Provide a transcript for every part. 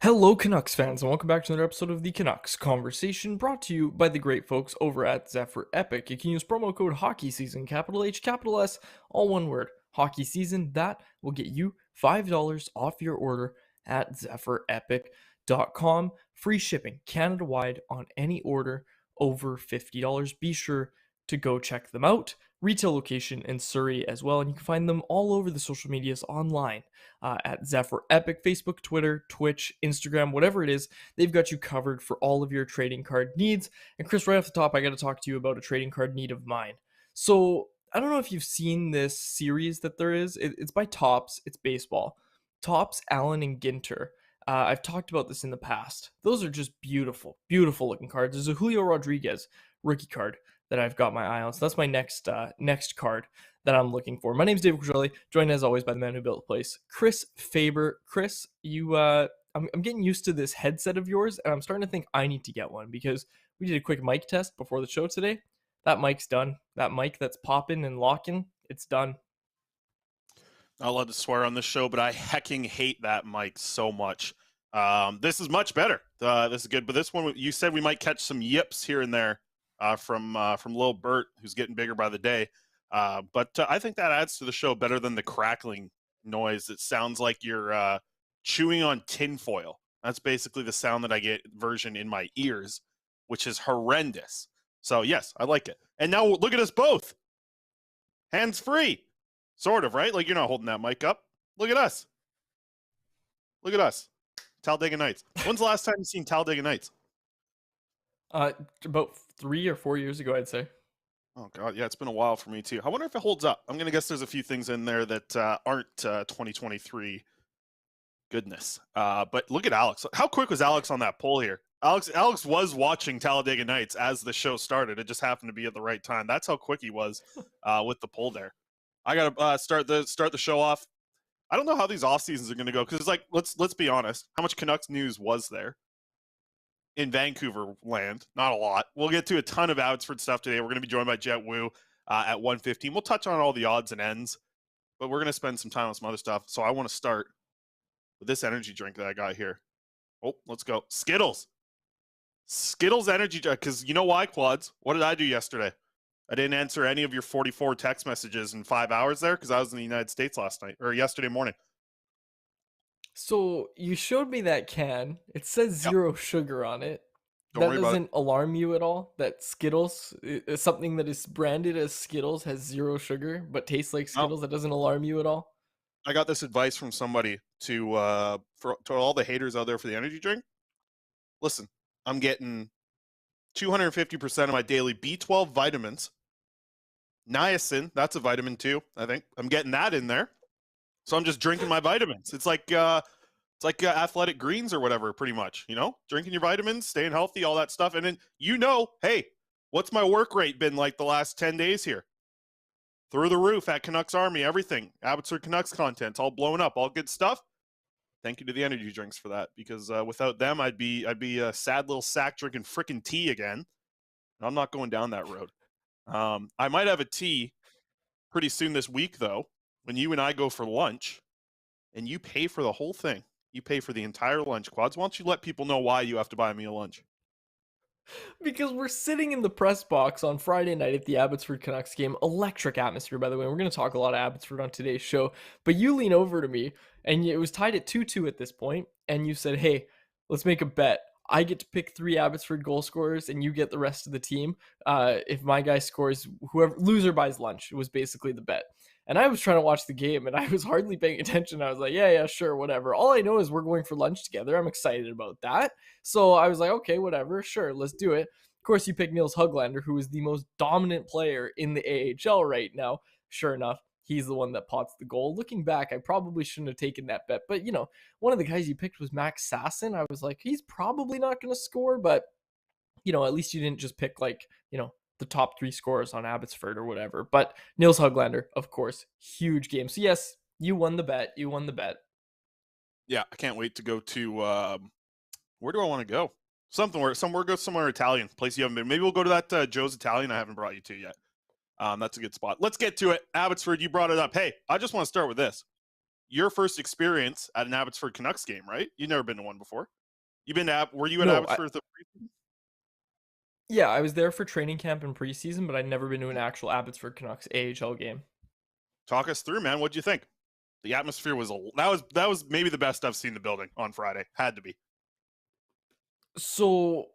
Hello, Canucks fans, and welcome back to another episode of the Canucks Conversation, brought to you by the great folks over at Zephyr Epic. You can use promo code HOCKEYSEASON, capital H, capital S, all one word, Hockey Season. That will get you $5 off your order at ZephyrEpic.com. Free shipping, Canada-wide, on any order over $50. Be sure to go check them out. Retail location in Surrey as well, and you can find them all over the social medias online. At Zephyr Epic, Facebook, Twitter, Twitch, Instagram, whatever it is, they've got you covered for all of your trading card needs. And Chris, right off the top, I got to talk to you about a trading card need of mine. So I don't know if you've seen this series that there is. It's by Topps. It's baseball. Topps, Allen, and Ginter. I've talked about this in the past. Those are just beautiful, beautiful looking cards. There's a Julio Rodriguez rookie card that I've got my eye on. So that's my next card that I'm looking for. My name's David Quadrelli, joined as always by the man who built the place, Chris Faber. Chris, I'm getting used to this headset of yours, and I'm starting to think I need to get one because we did a quick mic test before the show today. That mic's done. That mic that's popping and locking, it's done. Not allowed to swear on this show, but I hecking hate that mic so much. This is much better. This is good, but this one, you said we might catch some yips here and there from Lil Bert, who's getting bigger by the day. But I think that adds to the show better than the crackling noise. It sounds like you're chewing on tinfoil. That's basically the sound that I get version in my ears, which is horrendous. So yes, I like it. And now look at us both. Hands free. Sort of, right? Like you're not holding that mic up. Look at us. Look at us. Talladega Nights. When's the last time you seen Talladega Nights? About 3 or 4 years ago, I'd say. Oh, God. Yeah, it's been a while for me, too. I wonder if it holds up. I'm going to guess there's a few things in there that aren't 2023 goodness. But look at Alex. How quick was Alex on that poll here? Alex was watching Talladega Nights as the show started. It just happened to be at the right time. That's how quick he was with the poll there. I got to start the show off. I don't know how these off seasons are going to go because it's like, let's be honest. How much Canucks news was there in Vancouver land? Not a lot. We'll get to a ton of Abbotsford stuff today. We're going to be joined by Jett Woo at 1:15. We'll touch on all the odds and ends, but we're going to spend some time on some other stuff. So I want to start with this energy drink that I got here. Oh, let's go. Skittles energy drink. Because you know why, Quads? What did I do yesterday? I didn't answer any of your 44 text messages in 5 hours there because I was in the United States yesterday morning. So you showed me that can. It says zero sugar on it. Don't worry that about doesn't alarm you at all? That Skittles, something that is branded as Skittles, has zero sugar but tastes like Skittles? That doesn't alarm you at all? I got this advice from somebody to all the haters out there for the energy drink. Listen, I'm getting 250% of my daily B12 vitamins. Niacin, that's a vitamin too, I think. I'm getting that in there. So I'm just drinking my vitamins. It's like Athletic Greens or whatever, pretty much, you know? Drinking your vitamins, staying healthy, all that stuff. And then, hey, what's my work rate been like the last 10 days here? Through the roof at Canucks Army, everything. Abbotsford Canucks content, all blown up, all good stuff. Thank you to the energy drinks for that, because without them, I'd be a sad little sack drinking frickin' tea again. And I'm not going down that road. I might have a tea pretty soon this week, though, when you and I go for lunch, and you pay for the whole thing. You pay for the entire lunch, Quads. Why don't you let people know why you have to buy me a lunch? Because we're sitting in the press box on Friday night at the Abbotsford Canucks game. Electric atmosphere, by the way. We're going to talk a lot of Abbotsford on today's show. But you lean over to me, and it was tied at 2-2 at this point, and you said, hey, let's make a bet. I get to pick 3 Abbotsford goal scorers, and you get the rest of the team. If my guy scores, whoever loser buys lunch. It was basically the bet. And I was trying to watch the game, and I was hardly paying attention. I was like, yeah, sure, whatever. All I know is we're going for lunch together. I'm excited about that. So I was like, okay, whatever, sure, let's do it. Of course, you picked Nils Höglander, who is the most dominant player in the AHL right now. Sure enough, he's the one that pots the goal. Looking back, I probably shouldn't have taken that bet. But, one of the guys you picked was Max Sasson. I was like, he's probably not going to score, but, at least you didn't just pick, the top 3 scorers on Abbotsford or whatever. But Nils Höglander, of course, huge game. So, yes, you won the bet. Yeah, I can't wait to go to where do I want to go? Somewhere go somewhere Italian, place you haven't been. Maybe we'll go to that Joe's Italian I haven't brought you to yet. That's a good spot. Let's get to it. Abbotsford, you brought it up. Hey, I just want to start with this. Your first experience at an Abbotsford Canucks game, right? You've never been to one before. Were you at No, Abbotsford? yeah, I was there for training camp and preseason, but I'd never been to an actual Abbotsford Canucks AHL game. Talk us through, man. What'd you think? The atmosphere was that was maybe the best I've seen the building on Friday. Had to be. So,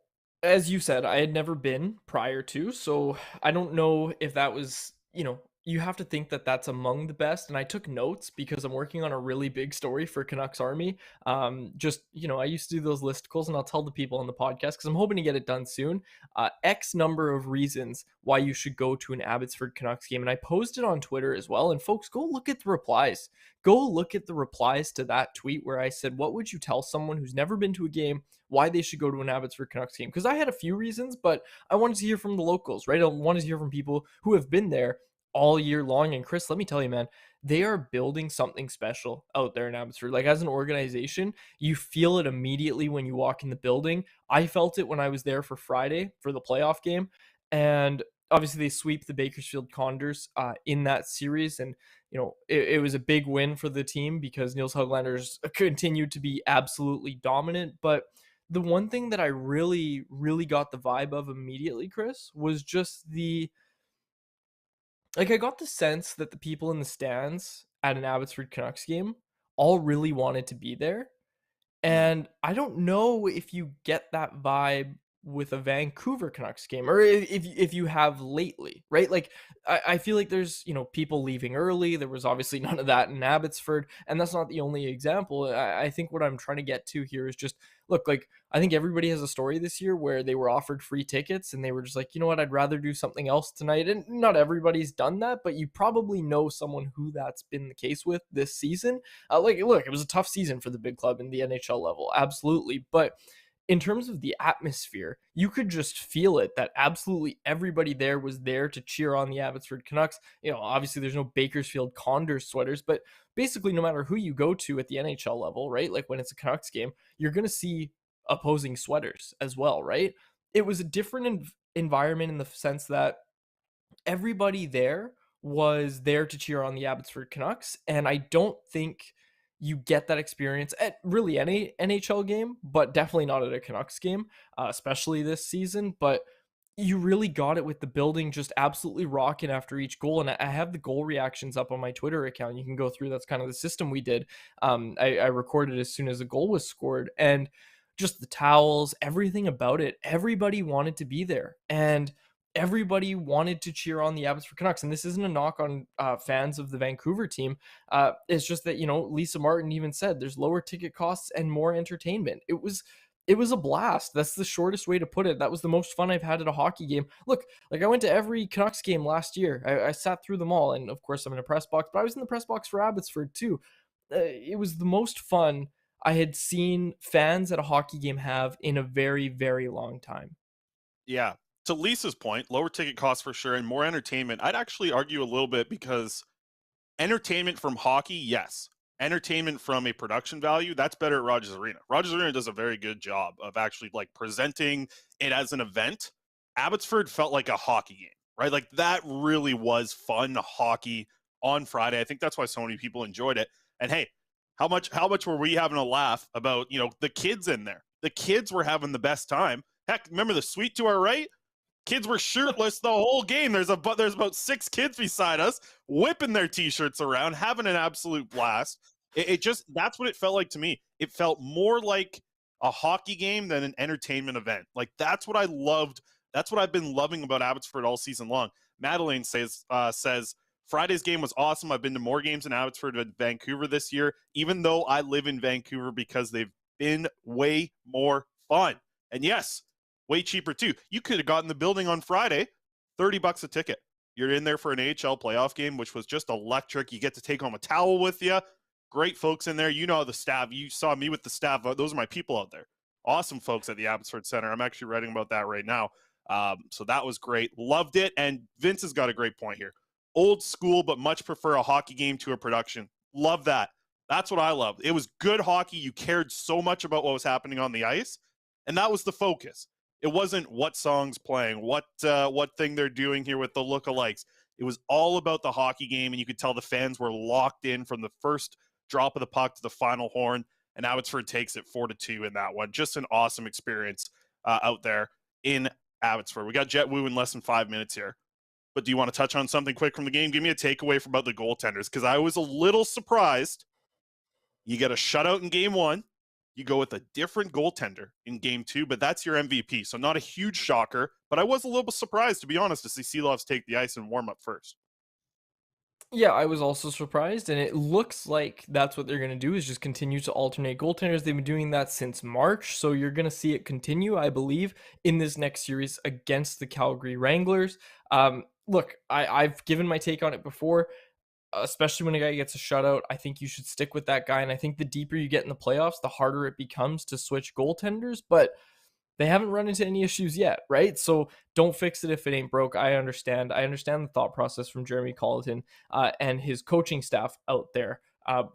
as you said, I had never been prior to, so I don't know if that was, you have to think that that's among the best. And I took notes because I'm working on a really big story for Canucks Army. I used to do those listicles, and I'll tell the people on the podcast because I'm hoping to get it done soon. X number of reasons why you should go to an Abbotsford Canucks game. And I posted on Twitter as well. And folks, go look at the replies. Go look at the replies to that tweet where I said, what would you tell someone who's never been to a game why they should go to an Abbotsford Canucks game? Because I had a few reasons, but I wanted to hear from the locals, right? I wanted to hear from people who have been there all year long. And Chris, let me tell you, man, they are building something special out there in Abbotsford. Like, as an organization, you feel it immediately when you walk in the building. I felt it when I was there for Friday for the playoff game. And obviously they sweep the Bakersfield Condors in that series. And, it was a big win for the team because Niels Höglander's continued to be absolutely dominant. But the one thing that I really, really got the vibe of immediately, Chris, was just I got the sense that the people in the stands at an Abbotsford Canucks game all really wanted to be there. Mm. And I don't know if you get that vibe with a Vancouver Canucks game, or if you have lately, right? Like, I feel like there's, people leaving early. There was obviously none of that in Abbotsford, and that's not the only example. I think what I'm trying to get to here is just, look, like, I think everybody has a story this year where they were offered free tickets and they were just like, you know what, I'd rather do something else tonight. And not everybody's done that, but you probably know someone who that's been the case with this season. Look, it was a tough season for the big club in the NHL level, absolutely. But in terms of the atmosphere, you could just feel it that absolutely everybody there was there to cheer on the Abbotsford Canucks. Obviously there's no Bakersfield Condors sweaters, but basically no matter who you go to at the NHL level, right? Like, when it's a Canucks game, you're going to see opposing sweaters as well, right? It was a different environment in the sense that everybody there was there to cheer on the Abbotsford Canucks, and I don't think you get that experience at really any NHL game, but definitely not at a Canucks game, especially this season. But you really got it with the building just absolutely rocking after each goal. And I have the goal reactions up on my Twitter account. You can go through. That's kind of the system we did. I recorded as soon as a goal was scored, and just the towels, everything about it. Everybody wanted to be there, and everybody wanted to cheer on the Abbotsford Canucks. And this isn't a knock on fans of the Vancouver team. It's just that, Lisa Martin even said there's lower ticket costs and more entertainment. It was a blast. That's the shortest way to put it. That was the most fun I've had at a hockey game. Look, like, I went to every Canucks game last year. I sat through them all, and of course I'm in a press box, but I was in the press box for Abbotsford too. It was the most fun I had seen fans at a hockey game have in a very, very long time. Yeah. To Lisa's point, lower ticket costs for sure and more entertainment. I'd actually argue a little bit because entertainment from hockey, yes. Entertainment from a production value, that's better at Rogers Arena. Rogers Arena does a very good job of actually like presenting it as an event. Abbotsford felt like a hockey game, right? Like, that really was fun hockey on Friday. I think that's why so many people enjoyed it. And hey, how much were we having a laugh about, the kids in there? The kids were having the best time. Heck, remember the suite to our right? Kids were shirtless the whole game. There's about 6 kids beside us whipping their t-shirts around, having an absolute blast. It just, that's what it felt like to me. It felt more like a hockey game than an entertainment event. Like, that's what I loved. That's what I've been loving about Abbotsford all season long. Madeleine says Friday's game was awesome. I've been to more games in Abbotsford than Vancouver this year, even though I live in Vancouver, because they've been way more fun. And yes, way cheaper too. You could have gotten the building on Friday, $30 a ticket. You're in there for an AHL playoff game, which was just electric. You get to take home a towel with you. Great folks in there. The staff. You saw me with the staff. Those are my people out there. Awesome folks at the Abbotsford Center. I'm actually writing about that right now. So that was great. Loved it. And Vince has got a great point here. Old school, but much prefer a hockey game to a production. Love that. That's what I loved. It was good hockey. You cared so much about what was happening on the ice. And that was the focus. It wasn't what song's playing, what thing they're doing here with the lookalikes. It was all about the hockey game, and you could tell the fans were locked in from the first drop of the puck to the final horn. And Abbotsford takes it 4-2 in that one. Just an awesome experience out there in Abbotsford. We got Jett Woo in less than 5 minutes here. But do you want to touch on something quick from the game? Give me a takeaway about the goaltenders, because I was a little surprised. You get a shutout in game one. You go with a different goaltender in game two, but that's your MVP. So not a huge shocker, but I was a little bit surprised, to be honest, to see Seelovs take the ice and warm up first. Yeah, I was also surprised, and it looks like that's what they're going to do is just continue to alternate goaltenders. They've been doing that since March, so you're going to see it continue, I believe, in this next series against the Calgary Wranglers. Look, I've given my take on it before, especially when a guy gets a shutout. I think you should stick with that guy, and I think the deeper you get in the playoffs, the harder it becomes to switch goaltenders, but they haven't run into any issues yet, right? So don't fix it if it ain't broke. I understand. I understand the thought process from Jeremy Colleton and his coaching staff out there.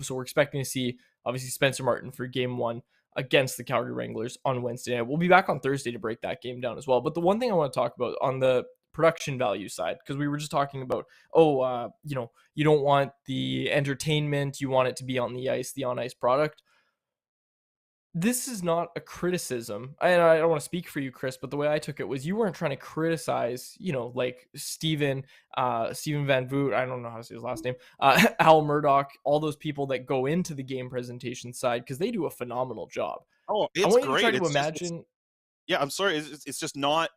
So we're expecting to see, obviously, Spencer Martin for game one against the Calgary Wranglers on Wednesday night. We'll be back on Thursday to break that game down as well. But the one thing I want to talk about on the production value side, because we were just talking about, you don't want the entertainment, you want it to be on the ice, the on-ice product. This is not a criticism, and I don't want to speak for you, Chris, but the way I took it was you weren't trying to criticize, like Steven Van Voot, I don't know how to say his last name, Al Murdoch, all those people that go into the game presentation side, because they do a phenomenal job. Oh, I it's want you to try great. to imagine. Yeah, I'm sorry. It's just not.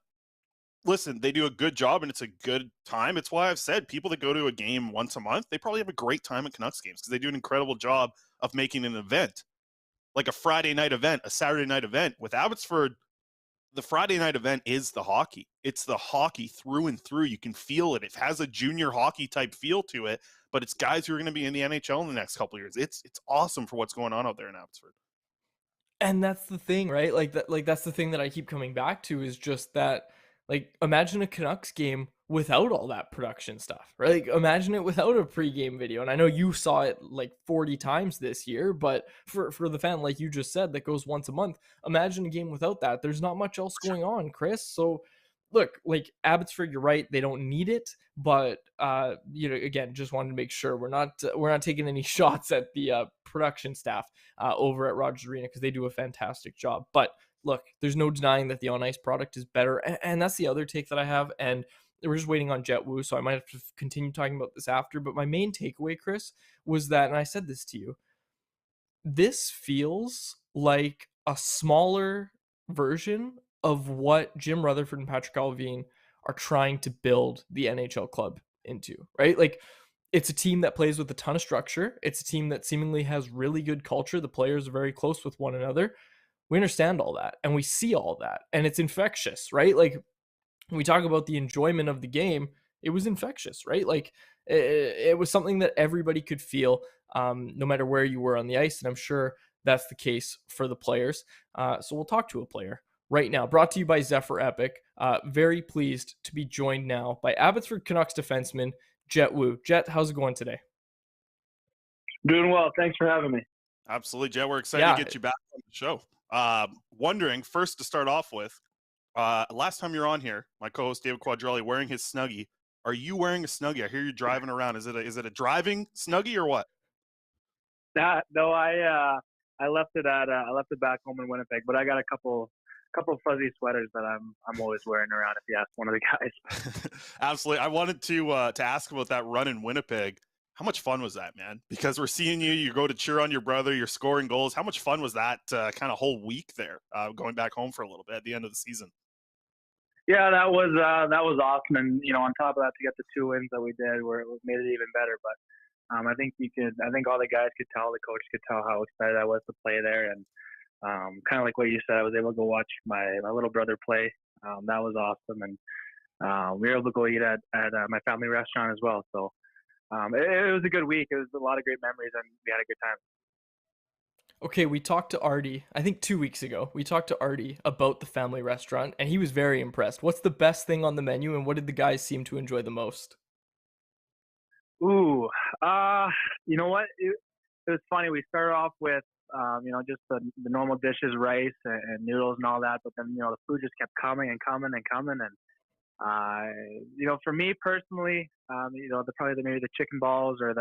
Listen, they do a good job, and it's a good time. It's why I've said people that go to a game once a month, they probably have a great time at Canucks games because they do an incredible job of making an event. Like a Friday night event, a Saturday night event. With Abbotsford, the Friday night event is the hockey. It's the hockey through and through. You can feel it. It has a junior hockey type feel to it, but it's guys who are going to be in the NHL in the next couple of years. It's awesome for what's going on out there in Abbotsford. And that's the thing, right? That's the thing that I keep coming back to is just that, imagine a Canucks game without all that production stuff, right? Like, imagine it without a pregame video. And I know you saw it like 40 times this year, but for the fan, like you just said, that goes once a month, imagine a game without that. There's not much else going on, Chris. So look, like Abbotsford, you're right, they don't need it, but again, just wanted to make sure we're not taking any shots at the production staff over at Rogers Arena, because they do a fantastic job. But look, there's no denying that the on ice product is better, and that's the other take that I have. And we're just waiting on Jett Woo, so I might have to continue talking about this after. But my main takeaway, Chris, was that, and I said this to you, this feels like a smaller version of what Jim Rutherford and Patrick Allvin are trying to build the NHL club into, right? Like, it's a team that plays with a ton of structure. It's a team that seemingly has really good culture. The players are very close with one another. We understand all that, and we see all that, and it's infectious, right? Like, when we talk about the enjoyment of the game, it was infectious, right? Like, it was something that everybody could feel, no matter where you were on the ice. And I'm sure that's the case for the players. So we'll talk to a player right now, brought to you by Zephyr Epic. Very pleased to be joined now by Abbotsford Canucks defenseman Jett Woo. Jett, how's it going today? Doing well. Thanks for having me. Absolutely, Jett. We're excited to get you back on the show. Wondering, first to start off with, last time you're on here, my co-host David Quadrelli wearing his Snuggie. Are you wearing a Snuggie? I hear you driving around. Is it a driving Snuggie or what? No, I left it back home in Winnipeg, but I got a couple fuzzy sweaters that I'm always wearing around if you ask one of the guys. Absolutely. I wanted to ask about that run in Winnipeg. How much fun was that, man? Because we're seeing you go to cheer on your brother, you're scoring goals. How much fun was that kind of whole week there, going back home for a little bit at the end of the season? Yeah, that was awesome, and on top of that, to get the 2 wins that we did, where it made it even better. But I think all the guys could tell, the coach could tell how excited I was to play there, and kind of like what you said, I was able to go watch my little brother play. That was awesome, and we were able to go eat at my family restaurant as well. So it was a good week. It was a lot of great memories, and we had a good time. Okay, we talked to Artie, I think 2 weeks ago. We talked to Artie about the family restaurant, and he was very impressed. What's the best thing on the menu, and what did the guys seem to enjoy the most? Ooh, you know what? It was funny. We started off with Just the normal dishes, rice and noodles and all that. But then, the food just kept coming and coming and coming. And, for me personally, maybe the chicken balls or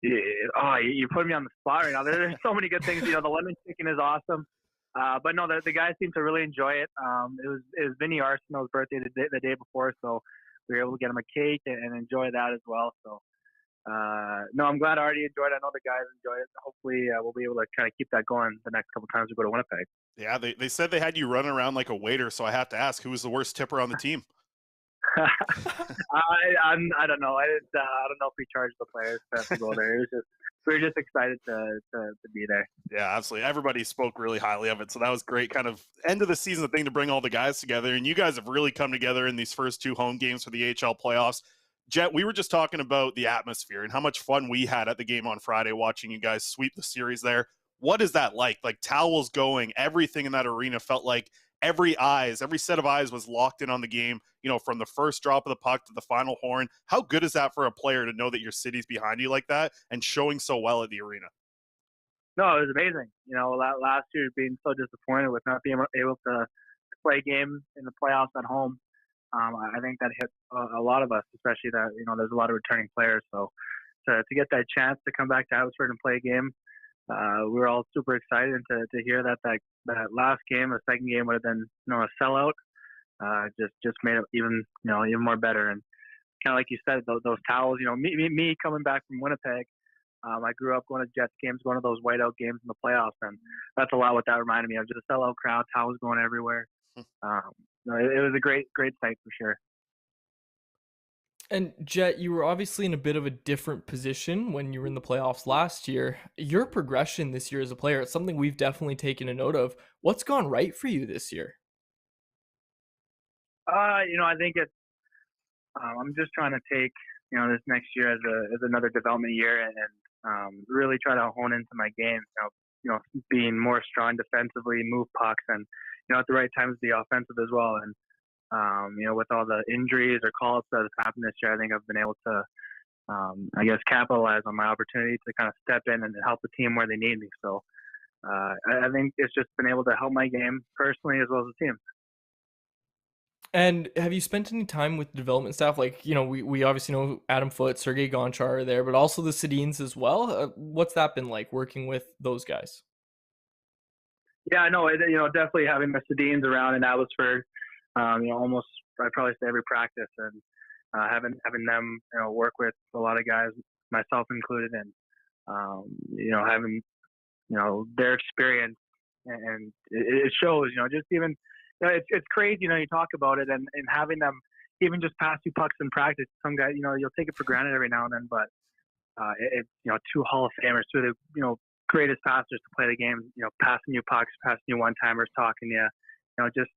you put me on the spot right now. There's so many good things. The lemon chicken is awesome. But no, the guys seem to really enjoy it. It was Vinny Arsenault's birthday the day before, so we were able to get him a cake and enjoy that as well. So, no, I'm glad I already enjoyed it. I know the guys enjoy it. Hopefully, we'll be able to kind of keep that going the next couple times we go to Winnipeg. Yeah, they said they had you running around like a waiter, so I have to ask, who was the worst tipper on the team? I don't know. I don't know if we charged the players to go there. We were just excited to be there. Yeah, absolutely. Everybody spoke really highly of it, so that was great. Kind of end of the season thing to bring all the guys together, and you guys have really come together in these first 2 home games for the AHL playoffs. Jett, we were just talking about the atmosphere and how much fun we had at the game on Friday watching you guys sweep the series there. What is that like? Like, towels going, everything in that arena felt like every set of eyes was locked in on the game, from the first drop of the puck to the final horn. How good is that for a player to know that your city's behind you like that and showing so well at the arena? No, it was amazing. Last year being so disappointed with not being able to play games in the playoffs at home. I think that hit a lot of us, especially that, there's a lot of returning players. So to get that chance to come back to Abbotsford and play a game, we were all super excited. And to hear that last game, the second game would have been, a sellout, just made it even more better. And kind of like you said, those towels, me coming back from Winnipeg, I grew up going to Jets games, going to those whiteout games in the playoffs. And that's a lot what that reminded me of, just a sellout crowd, towels going everywhere. It was a great sight for sure. And Jett, you were obviously in a bit of a different position when you were in the playoffs last year. Your progression this year as a player, it's something we've definitely taken a note of. What's gone right for you this year? I think it's, I'm just trying to take, this next year as another development year and really try to hone into my game, being more strong defensively, move pucks, and, at the right times be offensive as well. And, with all the injuries or call-ups that have happened this year, I think I've been able to, capitalize on my opportunity to kind of step in and help the team where they need me. So I think it's just been able to help my game personally as well as the team. And have you spent any time with the development staff? Like, we obviously know Adam Foote, Sergei Gonchar are there, but also the Sedins as well. What's that been like working with those guys? Yeah, I know. Definitely having the Sedins around in Abbotsford, almost I'd probably say every practice, and having them, work with a lot of guys, myself included, and having their experience, and it shows. Just even it's crazy. You talk about it, and having them even just pass you pucks in practice. Some guys, you'll take it for granted every now and then, but it's 2 Hall of Famers, 2 of the greatest passers to play the game. Passing you pucks, passing you one-timers, talking to you. Just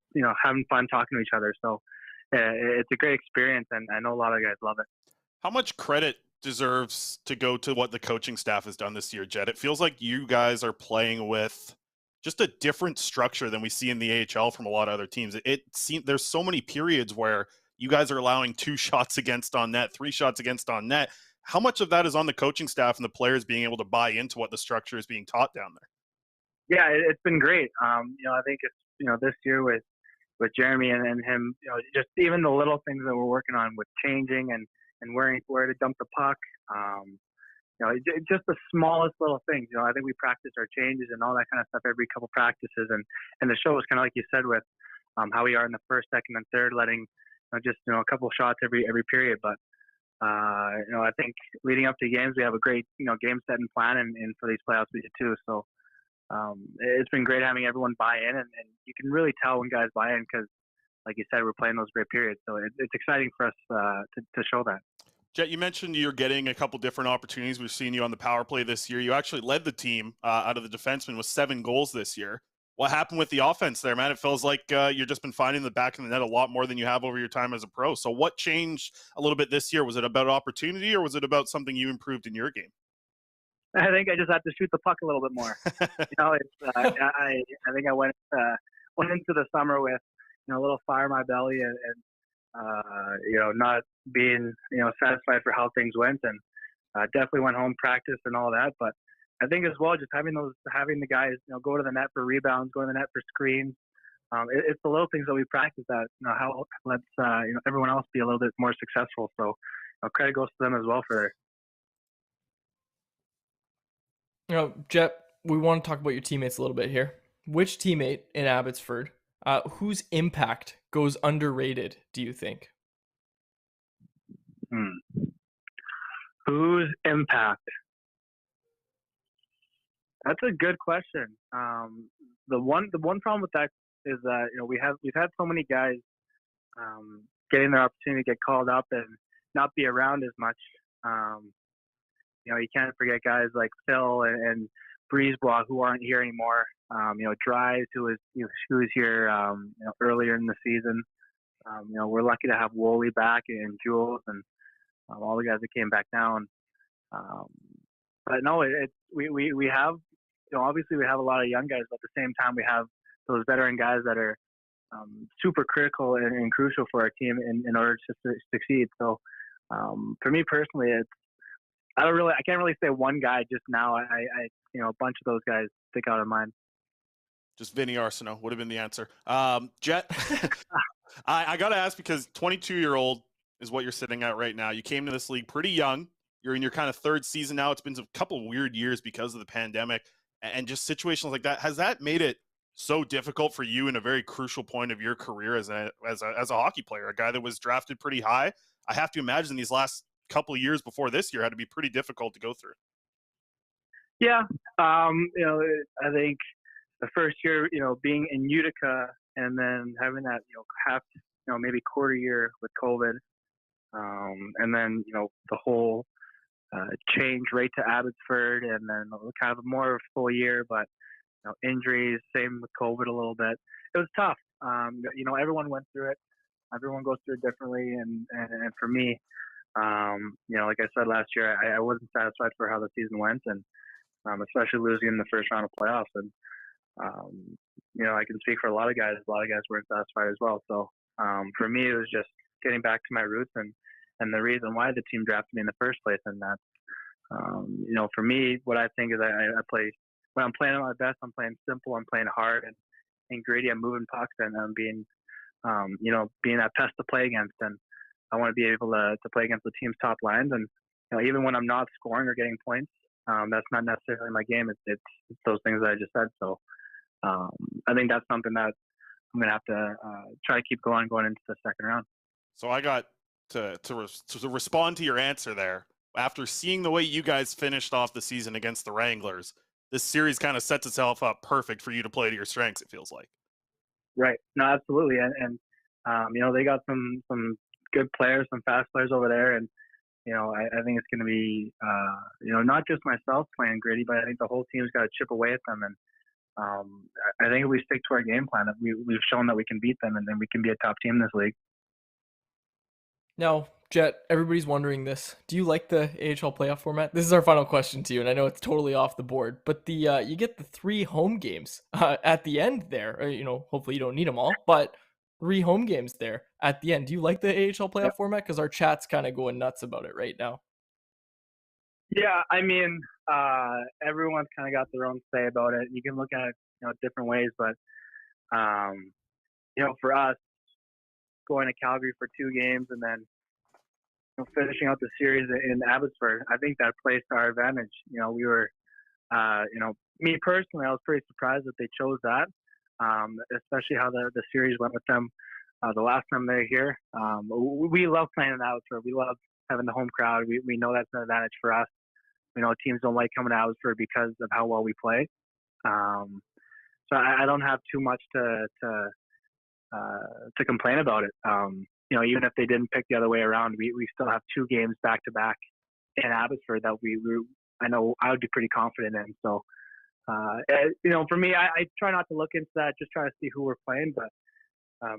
having fun talking to each other. So it's a great experience, and I know a lot of guys love it. How much credit deserves to go to what the coaching staff has done this year, Jett? It feels like you guys are playing with just a different structure than we see in the AHL from a lot of other teams. It seems there's so many periods where you guys are allowing 2 shots against on net, 3 shots against on net. How much of that is on the coaching staff and the players being able to buy into what the structure is being taught down there? Yeah, it's been great. I think it's this year with Jeremy and him, just even the little things that we're working on with changing and where to dump the puck. Just the smallest little things. I think we practice our changes and all that kind of stuff every couple practices, and the show is kind of like you said with how we are in the first, second, and third, letting just a couple shots every period. But I think leading up to games, we have a great game set and plan, and for these playoffs we do too. So it's been great having everyone buy in, and you can really tell when guys buy in because, like you said, we're playing those great periods. So it's exciting for us to show that. Jett, you mentioned you're getting a couple different opportunities. We've seen you on the power play this year. You actually led the team out of the defensemen with 7 goals this year. What happened with the offense there, man? It feels like you've just been finding the back of the net a lot more than you have over your time as a pro. So what changed a little bit this year? Was it about opportunity, or was it about something you improved in your game? I think I just had to shoot the puck a little bit more. I think I went into the summer with a little fire in my belly and not being satisfied for how things went, and Definitely went home, practiced, and all that. But I think as well, just having the guys, go to the net for rebounds, go to the net for screens. It's the little things that we practice that, how lets everyone else be a little bit more successful. So credit goes to them as well for Jett, we want to talk about your teammates a little bit here. Which teammate in Abbotsford, whose impact goes underrated, do you think? Whose impact? That's a good question. The one problem with that is that we've had so many guys getting their opportunity to get called up and not be around as much. You can't forget guys like Phil and Breezeblock who aren't here anymore. Drives who was here earlier in the season. We're lucky to have Woolley back and Jules and all the guys that came back down. But no, we have obviously we have a lot of young guys, but at the same time we have those veteran guys that are super critical and crucial for our team in order to succeed. So for me personally, I can't really say one guy just now. I a bunch of those guys stick out in mind. Just Vinny Arsenault would have been the answer. Jett, I got to ask because 22-year-old is what you're sitting at right now. You came to this league pretty young. You're in your kind of third season now. It's been a couple of weird years because of the pandemic and just situations like that. Has that made it so difficult for you in a very crucial point of your career as a hockey player, a guy that was drafted pretty high? I have to imagine these last couple of years before this year had to be pretty difficult to go through. Yeah. I think the first year, being in Utica and then having that, half, maybe quarter year with COVID. And then, the whole change right to Abbotsford and then kind of more of a full year, but injuries, same with COVID a little bit. It was tough. Everyone went through it. Everyone goes through it differently. And for me, like I said last year, I wasn't satisfied for how the season went, and especially losing in the first round of playoffs. And I can speak for a lot of guys. A lot of guys weren't satisfied as well. So for me, it was just getting back to my roots and the reason why the team drafted me in the first place. And that's for me, what I think is I play when I'm playing at my best. I'm playing simple. I'm playing hard and gritty. I'm moving pucks and I'm being being that pest to play against. And I want to be able to play against the team's top lines. And even when I'm not scoring or getting points, that's not necessarily my game. It's those things that I just said. So I think that's something that I'm gonna have to try to keep going into the second round. So I got to respond to your answer there. After seeing the way you guys finished off the season against the Wranglers, this series kind of sets itself up perfect for you to play to your strengths, it feels like. Right. No, absolutely. And they got some good players, some fast players over there. And, I think it's going to be, not just myself playing gritty, but I think the whole team's got to chip away at them. And I think if we stick to our game plan, we've shown that we can beat them and then we can be a top team in this league. Now, Jett, everybody's wondering this. Do you like the AHL playoff format? This is our final question to you, and I know it's totally off the board, but you get the 3 home games at the end there. Hopefully you don't need them all, but 3 home games there at the end. Do you like the AHL playoff format? Because our chat's kind of going nuts about it right now. Yeah, I mean, everyone's kind of got their own say about it. You can look at it, different ways, but for us, going to Calgary for 2 games and then finishing out the series in Abbotsford, I think that plays to our advantage. We were, me personally, I was pretty surprised that they chose that, especially how the series went with them the last time they were here. We love playing in Abbotsford. We love having the home crowd. We know that's an advantage for us. Teams don't like coming to Abbotsford because of how well we play. So I don't have too much to complain about it. Even if they didn't pick the other way around, we still have 2 games back to back in Abbotsford that I know I would be pretty confident in. So, for me, I try not to look into that, just try to see who we're playing. But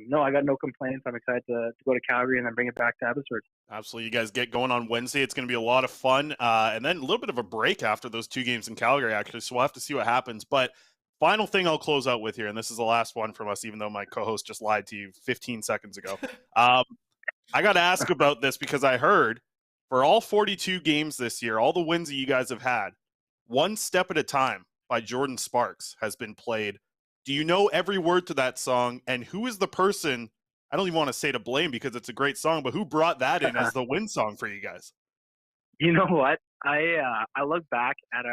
no, I got no complaints. I'm excited to go to Calgary and then bring it back to Abbotsford. Absolutely. You guys get going on Wednesday. It's going to be a lot of fun. And then a little bit of a break after those 2 games in Calgary, actually. So we'll have to see what happens. But final thing I'll close out with here, and this is the last one from us, even though my co-host just lied to you 15 seconds ago. I got to ask about this because I heard For all 42 games this year, all the wins that you guys have had, One Step at a Time by Jordan Sparks has been played. Do you know every word to that song? And who is the person, I don't even want to say to blame because it's a great song, but who brought that in as the win song for you guys? You know what? I look back at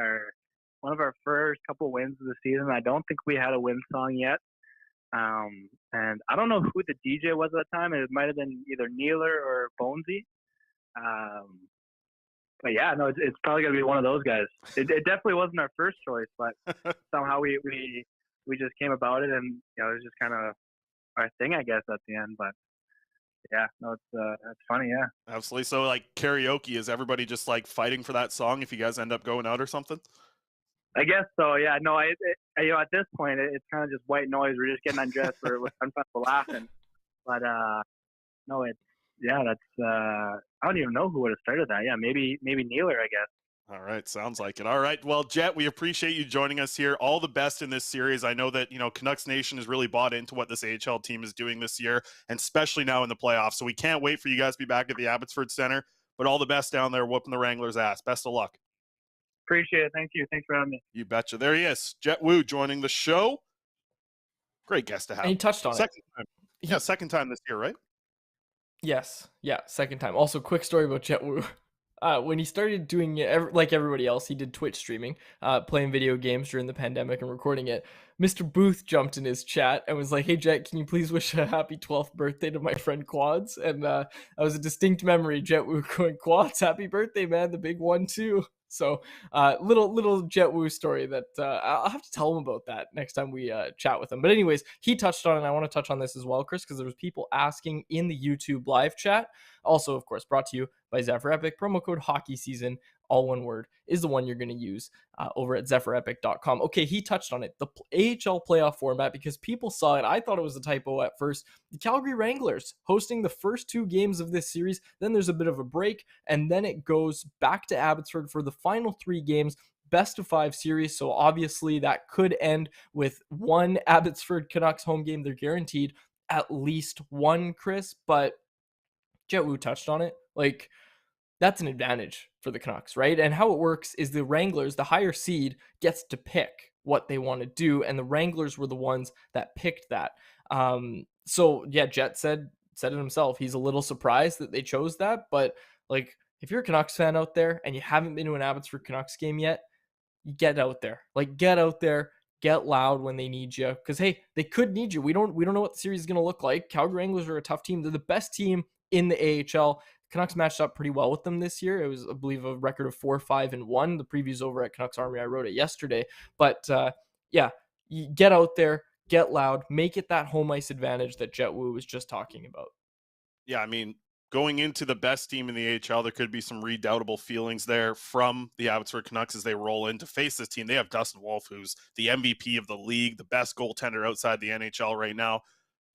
one of our first couple wins of the season. I don't think we had a win song yet. And I don't know who the DJ was at the time. It might have been either Neeler or Bonesy. But yeah, no, it's probably gonna be one of those guys. It definitely wasn't our first choice, but somehow we just came about it, and it was just kind of our thing, I guess, at the end. But yeah, no, it's funny, yeah. Absolutely. So like karaoke, is everybody just like fighting for that song if you guys end up going out or something? I guess so. Yeah. No, at this point, it's kind of just white noise. We're just getting undressed. We're laughing. But no, that's I don't even know who would have started that. Yeah, maybe Neeler, I guess. All right, sounds like it. All right, well, Jett, we appreciate you joining us here. All the best in this series. I know that Canucks Nation has really bought into what this AHL team is doing this year, and especially now in the playoffs. So we can't wait for you guys to be back at the Abbotsford Center. But all the best down there, whooping the Wranglers' ass. Best of luck. Appreciate it. Thank you. Thanks for having me. You betcha. There he is, Jett Woo, joining the show. Great guest to have. And he touched on second time. Yeah, second time this year, right? Yes. Yeah, second time. Also, quick story about Jett Woo. When he started doing it, like everybody else, he did Twitch streaming, playing video games during the pandemic and recording it. Mr. Booth jumped in his chat and was like, "Hey, Jett, can you please wish a happy 12th birthday to my friend Quads?" And that was a distinct memory. Jett Woo going, "Quads, happy birthday, man. The big one, too." So little Jett Woo story that I'll have to tell him about that next time we chat with him. But anyways, he touched on it, and I want to touch on this as well, Chris, because there was people asking in the YouTube live chat. Also, of course, brought to you by Zephyr Epic. Promo code hockey season, all one word, is the one you're going to use over at zephyrepic.com. Okay, he touched on it. The AHL playoff format, because people saw it. I thought it was a typo at first. The Calgary Wranglers hosting the first 2 games of this series. Then there's a bit of a break, and then it goes back to Abbotsford for the final 3 games. Best of 5 series, so obviously that could end with one Abbotsford Canucks home game. They're guaranteed at least one, Chris, but Jett Woo touched on it. Like, that's an advantage for the Canucks, right? And how it works is the Wranglers, the higher seed, gets to pick what they want to do, and the Wranglers were the ones that picked that. So yeah, Jett said it himself. He's a little surprised that they chose that, but like, if you're a Canucks fan out there and you haven't been to an Abbotsford Canucks game yet, you get out there. Like, get out there, get loud when they need you, because hey, they could need you. We don't know what the series is going to look like. Calgary Wranglers are a tough team. They're the best team in the AHL. Canucks matched up pretty well with them this year. It was, I believe, a record of 4-5-1. The preview's over at Canucks Army. I wrote it yesterday. But yeah, you get out there, get loud, make it that home ice advantage that Jett Woo was just talking about. Yeah, I mean, going into the best team in the AHL, there could be some redoubtable feelings there from the Abbotsford Canucks as they roll in to face this team. They have Dustin Wolf, who's the MVP of the league, the best goaltender outside the NHL right now.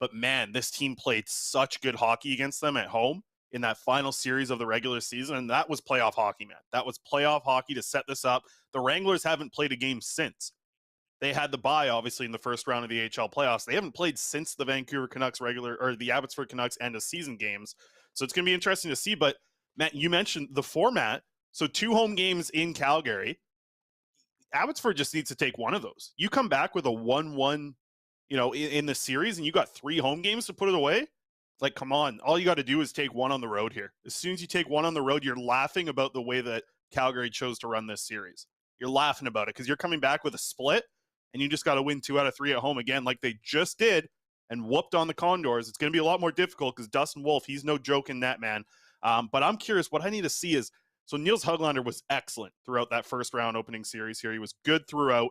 But man, this team played such good hockey against them at home in that final series of the regular season. And that was playoff hockey, man. That was playoff hockey to set this up. The Wranglers haven't played a game since. They had the bye, obviously, in the first round of the AHL playoffs. They haven't played since the Vancouver Canucks the Abbotsford Canucks end of season games. So it's going to be interesting to see. But Matt, you mentioned the format. So 2 home games in Calgary. Abbotsford just needs to take one of those. You come back with a 1-1, in the series, and you got 3 home games to put it away. Like, come on. All you got to do is take one on the road here. As soon as you take one on the road, you're laughing about the way that Calgary chose to run this series. You're laughing about it because you're coming back with a split, and you just got to win 2 out of 3 at home again like they just did and whooped on the Condors. It's going to be a lot more difficult because Dustin Wolf, he's no joke in that, man. But I'm curious. What I need to see is, so Nils Höglander was excellent throughout that first round opening series here. He was good throughout.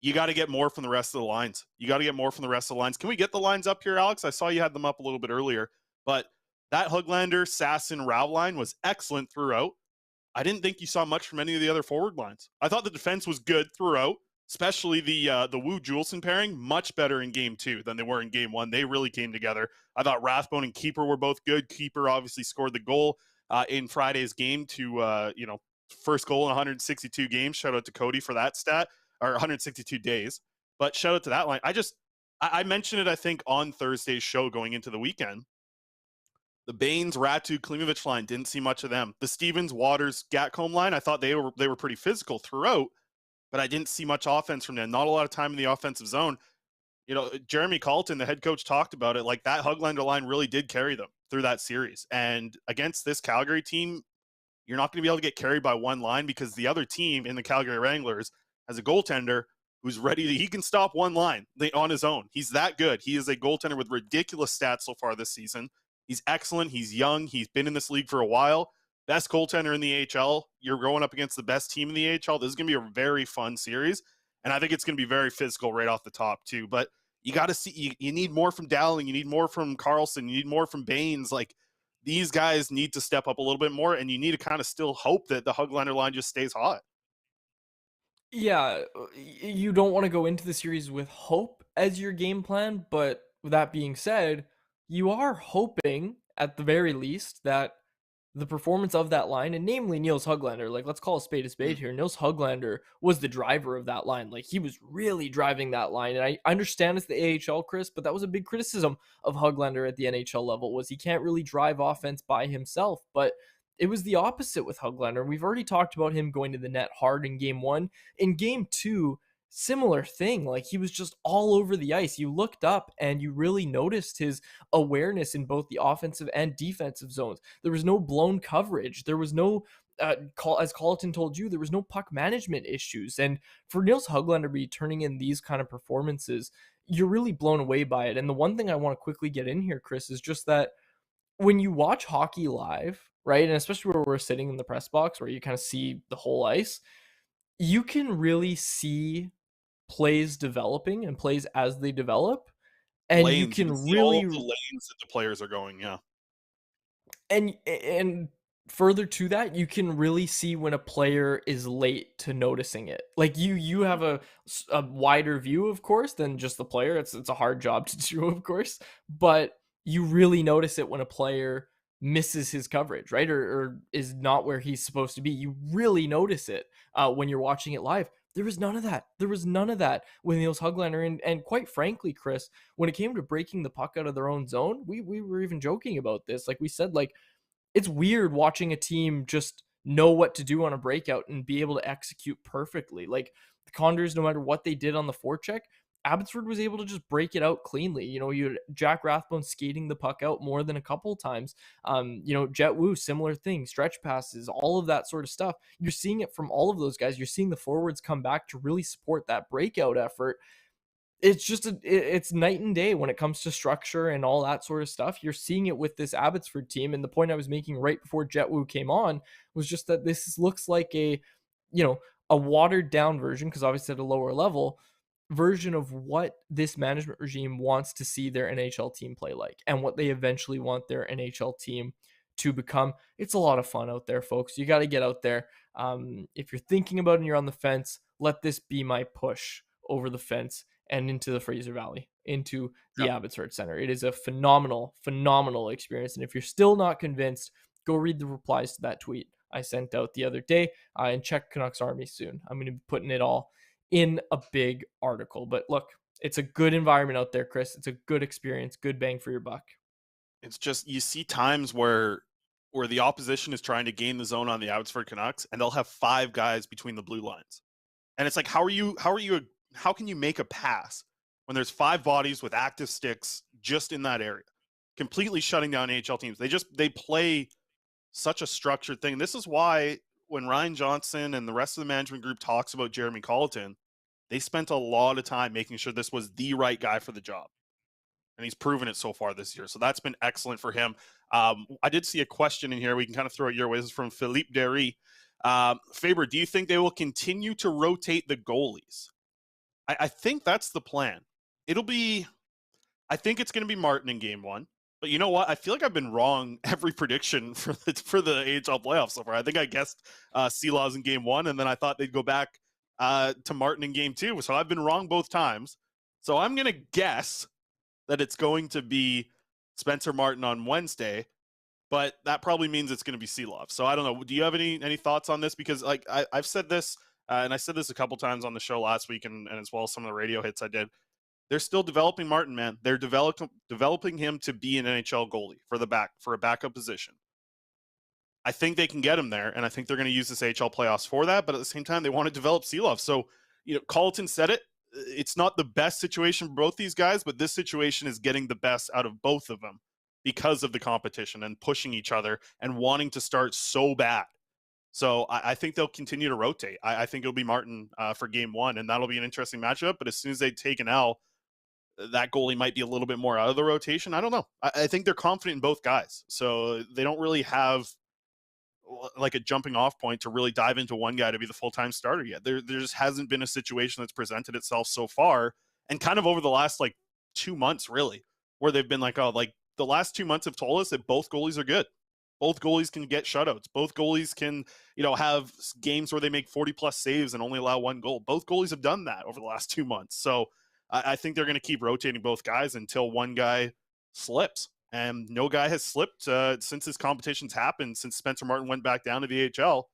You got to get more from the rest of the lines. Can we get the lines up here, Alex? I saw you had them up a little bit earlier, but that Höglander, Sasson, Rau line was excellent throughout. I didn't think you saw much from any of the other forward lines. I thought the defense was good throughout, especially the Woo-Juleson pairing, much better in game 2 than they were in game 1. They really came together. I thought Rathbone and Keeper were both good. Keeper obviously scored the goal in Friday's game to, first goal in 162 games. Shout out to Cody for that stat. Or 162 days. But shout out to that line. I mentioned it, I think, on Thursday's show going into the weekend. The Baines, Ratu, Klimovic line, didn't see much of them. The Stevens, Waters, Gatcombe line, I thought they were pretty physical throughout, but I didn't see much offense from them. Not a lot of time in the offensive zone. Jeremy Colton, the head coach, talked about it. Like, that Höglander line really did carry them through that series. And against this Calgary team, you're not going to be able to get carried by one line, because the other team in the Calgary Wranglers has a goaltender who's he can stop one line on his own. He's that good. He is a goaltender with ridiculous stats so far this season. He's excellent. He's young. He's been in this league for a while. Best goaltender in the AHL. You're going up against the best team in the AHL. This is going to be a very fun series. And I think it's going to be very physical right off the top too. But you got to see, you need more from Dowling. You need more from Carlson. You need more from Baines. Like, these guys need to step up a little bit more, and you need to kind of still hope that the Höglander line just stays hot. Yeah, you don't want to go into the series with hope as your game plan, but with that being said, you are hoping at the very least that the performance of that line, and namely Niels Höglander, like, let's call a spade here. Niels Höglander was the driver of that line. Like, he was really driving that line. And I understand it's the AHL, Chris, but that was a big criticism of Höglander at the NHL level, was he can't really drive offense by himself. But it was the opposite with Höglander. We've already talked about him going to the net hard in game 1. In game 2, similar thing. Like, he was just all over the ice. You looked up and you really noticed his awareness in both the offensive and defensive zones. There was no blown coverage. There was no as Colleton told you, there was no puck management issues. And for Niels Höglander to be turning in these kind of performances, you're really blown away by it. And the one thing I want to quickly get in here, Chris, is just that when you watch hockey live, right, and especially where we're sitting in the press box where you kind of see the whole ice, you can really see plays developing and plays as they develop, and you Lanes, you can can see all of really the lanes that the players are going, yeah. and further to that, you can really see when a player is late to noticing it. Like, you have a wider view, of course, than just the player. It's a hard job to do, of course, but you really notice it when a player misses his coverage, right, or is not where he's supposed to be. You really notice it when you're watching it live. There was none of that. There was none of that with Niels Höglander. And quite frankly, Chris, when it came to breaking the puck out of their own zone, we were even joking about this. Like we said, like, it's weird watching a team just know what to do on a breakout and be able to execute perfectly. Like, the Condors, no matter what they did on the forecheck, Abbotsford was able to just break it out cleanly. You had Jack Rathbone skating the puck out more than a couple times. Jett Woo, similar thing, stretch passes, all of that sort of stuff. You're seeing it from all of those guys. You're seeing the forwards come back to really support that breakout effort. It's just it's night and day when it comes to structure and all that sort of stuff. You're seeing it with this Abbotsford team. And the point I was making right before Jett Woo came on was just that this looks like a watered down version, because obviously at a lower level version of what this management regime wants to see their NHL team play like, and what they eventually want their NHL team to become. It's a lot of fun out there, folks. You got to get out there. If you're thinking about it and you're on the fence, let this be my push over the fence and into the Fraser Valley, into the Abbotsford Center. It is a phenomenal, phenomenal experience. And if you're still not convinced, go read the replies to that tweet I sent out the other day, and check Canucks Army soon. I'm going to be putting it all in a big article. But look, it's a good environment out there, Chris. It's a good experience, good bang for your buck. It's just, you see times where the opposition is trying to gain the zone on the Abbotsford Canucks, and they'll have 5 guys between the blue lines. And it's like, how can you make a pass when there's 5 bodies with active sticks just in that area, completely shutting down AHL teams? They play such a structured thing. This is why when Ryan Johnson and the rest of the management group talks about Jeremy Colleton, they spent a lot of time making sure this was the right guy for the job. And he's proven it so far this year. So that's been excellent for him. I did see a question in here. We can kind of throw it your way. This is from Philippe Derry. Faber, do you think they will continue to rotate the goalies? I think that's the plan. I think it's going to be Martin in game 1. But you know what? I feel like I've been wrong every prediction for the AHL playoffs so far. I think I guessed Sealaws in game 1, and then I thought they'd go back to Martin in game 2. So I've been wrong both times. So I'm going to guess that it's going to be Spencer Martin on Wednesday, but that probably means it's going to be Sealaws. So I don't know. Do you have any thoughts on this? Because like I've said this, and I said this a couple times on the show last week, and as well as some of the radio hits I did. They're still developing Martin, man. They're developing him to be an NHL goalie for a backup position. I think they can get him there, and I think they're going to use this AHL playoffs for that. But at the same time, they want to develop Seelov. So, Colleton said it. It's not the best situation for both these guys, but this situation is getting the best out of both of them because of the competition and pushing each other and wanting to start so bad. So I think they'll continue to rotate. I think it'll be Martin for game one, and that'll be an interesting matchup. But as soon as they take an L, that goalie might be a little bit more out of the rotation. I don't know. I think they're confident in both guys. So they don't really have like a jumping off point to really dive into one guy to be the full-time starter yet. There just hasn't been a situation that's presented itself so far, and kind of over the last like 2 months really, where they've been like, oh, like the last 2 months have told us that both goalies are good. Both goalies can get shutouts. Both goalies can, have games where they make 40 plus saves and only allow one goal. Both goalies have done that over the last 2 months. So I think they're going to keep rotating both guys until one guy slips. And no guy has slipped since this competition's happened, since Spencer Martin went back down to the AHL.